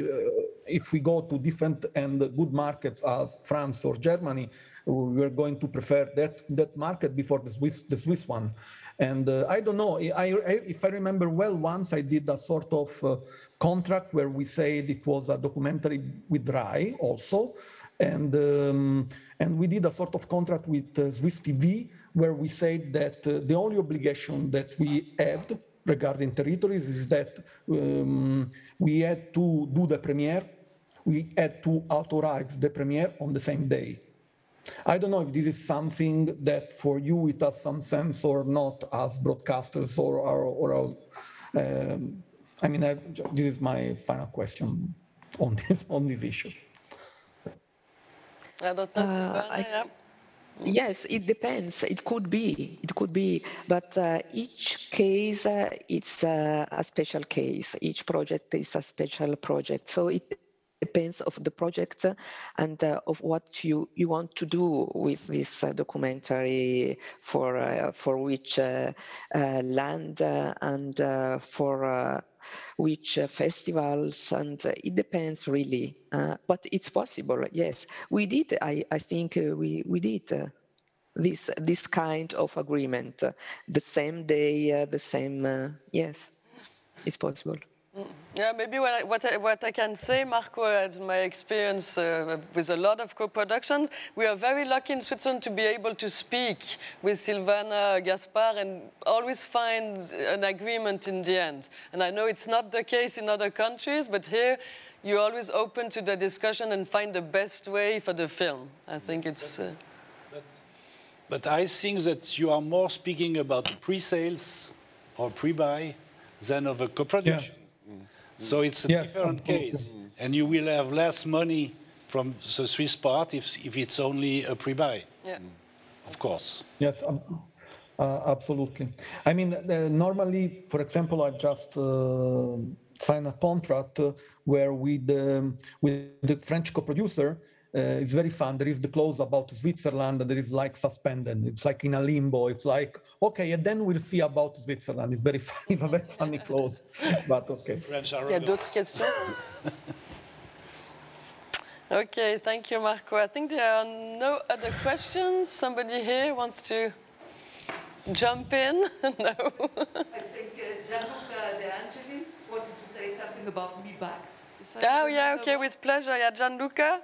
if we go to different and good markets as France or Germany, we were going to prefer that market before the Swiss one. And I don't know, if I remember well, once I did a sort of contract where we said it was a documentary with RAI also, and we did a sort of contract with Swiss TV where we said that the only obligation that we had regarding territories is that we had to do the premiere, we had to authorize the premiere on the same day. I don't know if this is something that for you it has some sense or not as broadcasters I mean, this is my final question on this issue. I don't know. Yes, it depends. It could be, but each case it's a special case. Each project is a special project, so it depends of the project and of what you want to do with this documentary, for which land and for which festivals, and it depends really. But it's possible. Yes, we did. I think we did. This kind of agreement, the same day, the same. Yes, it's possible. Yeah, maybe what I can say, Marco, as my experience with a lot of co-productions, we are very lucky in Switzerland to be able to speak with Silvana, Gaspar, and always find an agreement in the end. And I know it's not the case in other countries, but here you're always open to the discussion and find the best way for the film. I think it's... But I think that you are more speaking about pre-sales or pre-buy than of a co-production. Yeah. So it's a different case. And you will have less money from the Swiss part if it's only a pre-buy. Yeah. Of course. Yes, absolutely. I mean, normally, for example, I've just signed a contract where with the French co-producer, it's very fun. There is the clause about Switzerland that is like suspended. It's like in a limbo. It's like, okay, and then we'll see about Switzerland. It's very fun. It's a very funny clause, but okay. French are d'autres questions? Okay, thank you, Marco. I think there are no other questions. Somebody here wants to jump in? No. I think Gianluca De Angeles wanted to say something about Me Backed. Oh, yeah, okay, with pleasure. Yeah, Gianluca?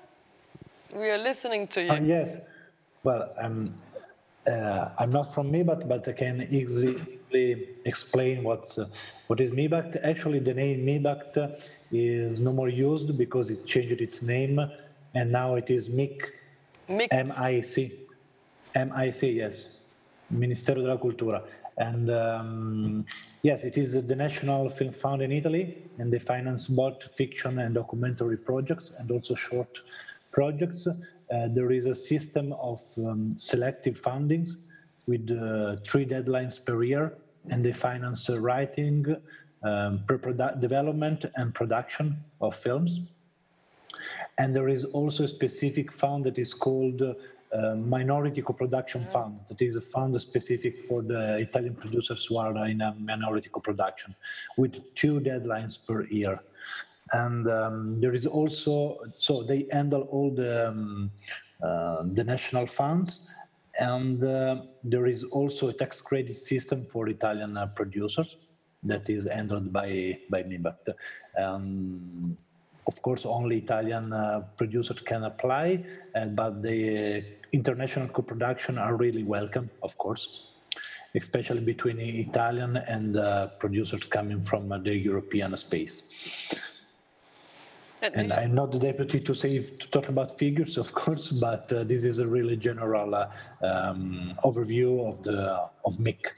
We are listening to you. Yes. Well, I'm not from MIBACT, but I can easily explain what is MIBACT. Actually, the name MIBACT is no more used because it changed its name, and now it is MIC. M-I-C. M-I-C, yes. Ministero della Cultura. And yes, it is the National Film Fund in Italy, and they finance both fiction and documentary projects, and also short projects. There is a system of selective fundings with 3 deadlines per year, and they finance writing, development and production of films. And there is also a specific fund that is called Minority Co-Production Fund. That is a fund specific for the Italian producers who are in a minority co-production, with 2 deadlines per year. And there is also, so they handle all the national funds, and there is also a tax credit system for Italian producers that is handled by MIBACT. Of course, only Italian producers can apply, but the international co-production are really welcome, of course, especially between Italian and producers coming from the European space. And I'm not the deputy to talk about figures, of course, but this is a really general overview of MIC.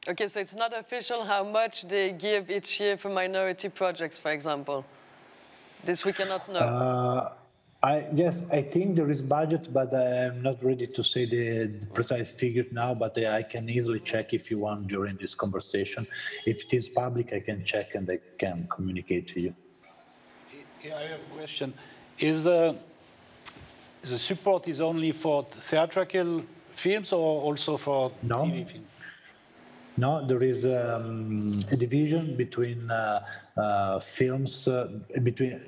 Okay, so it's not official how much they give each year for minority projects, for example. This we cannot know. Yes, I think there is budget, but I'm not ready to say the precise figure now, but I can easily check if you want during this conversation. If it is public, I can check and I can communicate to you. Yeah, I have a question. Is the support is only for theatrical films or also for TV films? No, there is a division between films,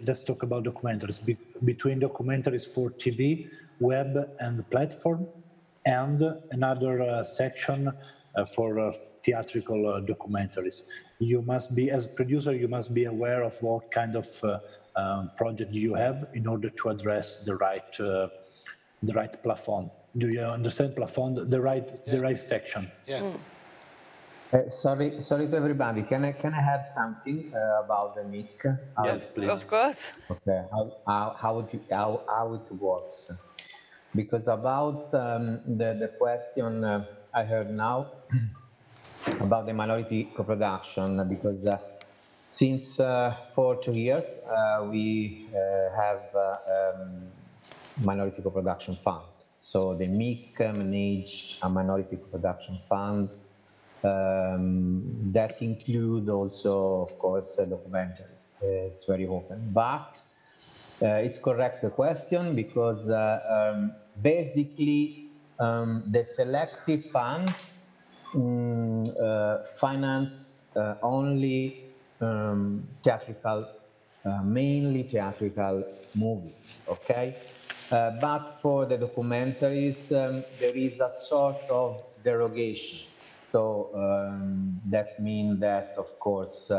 let's talk about documentaries. Between documentaries for TV, web and platform, and another section for theatrical documentaries. You must be, as a producer, you must be aware of what kind of project you have in order to address the right platform. Do you understand platform? The right section. Yeah. Sorry to everybody. Can I add something about the mic? Yes, please. Of course. Okay. How it works? Because about the question I heard now about the minority co-production, because since for 2 years we have minority co-production fund. So the MIC manage a minority co-production fund that include also, of course, documentaries. It's very open, but it's correct the question, because basically the selective fund finance only theatrical, mainly theatrical movies, okay? But for the documentaries, there is a sort of derogation. So that means that, of course,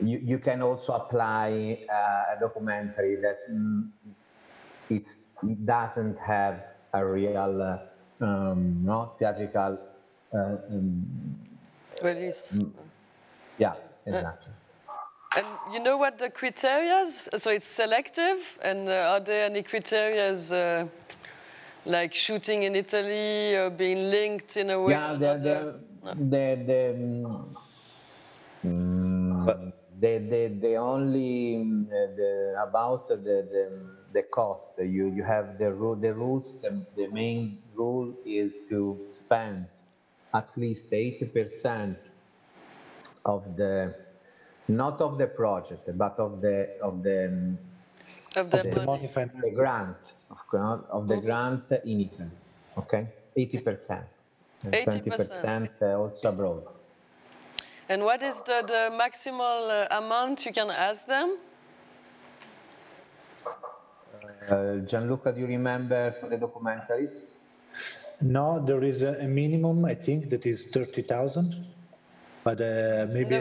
you can also apply a documentary that it doesn't have a real theatrical release. Yeah, exactly. And you know what the criteria is? So it's selective, and are there any criteria like shooting in Italy or being linked in a way? Yeah, the only about the cost. You have the rules. The main rule is to spend at least 80% of the, not of the project, but of the grant of the grant in Italy. Okay, 80%, and 20% also abroad. And what is the maximal amount you can ask them? Gianluca, do you remember for the documentaries? No, there is a minimum, I think, that is 30,000. But maybe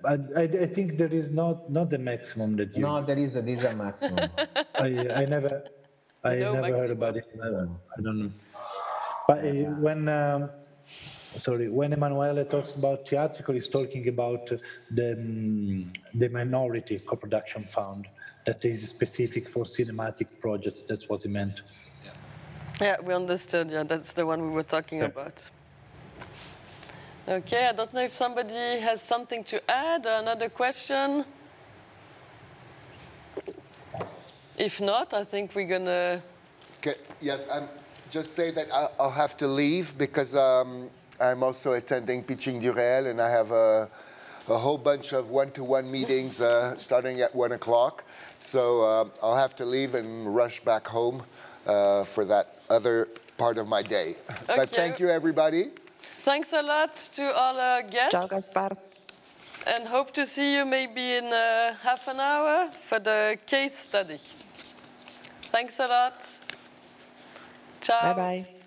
I think there is not the maximum that you. No, there is a maximum. I never heard about it. I don't know. But when Emanuele talks about theatrical, he's talking about the minority co-production fund that is specific for cinematic projects. That's what he meant. Yeah, we understood. Yeah, that's the one we were talking about. Okay, I don't know if somebody has something to add, another question. If not, I think we're gonna... Okay, yes, I'm just say that I'll have to leave because I'm also attending Pitching du Réel, and I have a whole bunch of one-to-one meetings starting at 1 o'clock. So I'll have to leave and rush back home for that other part of my day. Okay. But thank you, everybody. Thanks a lot to all our guests. Ciao, Gaspar. And hope to see you maybe in half an hour for the case study. Thanks a lot. Ciao. Bye-bye.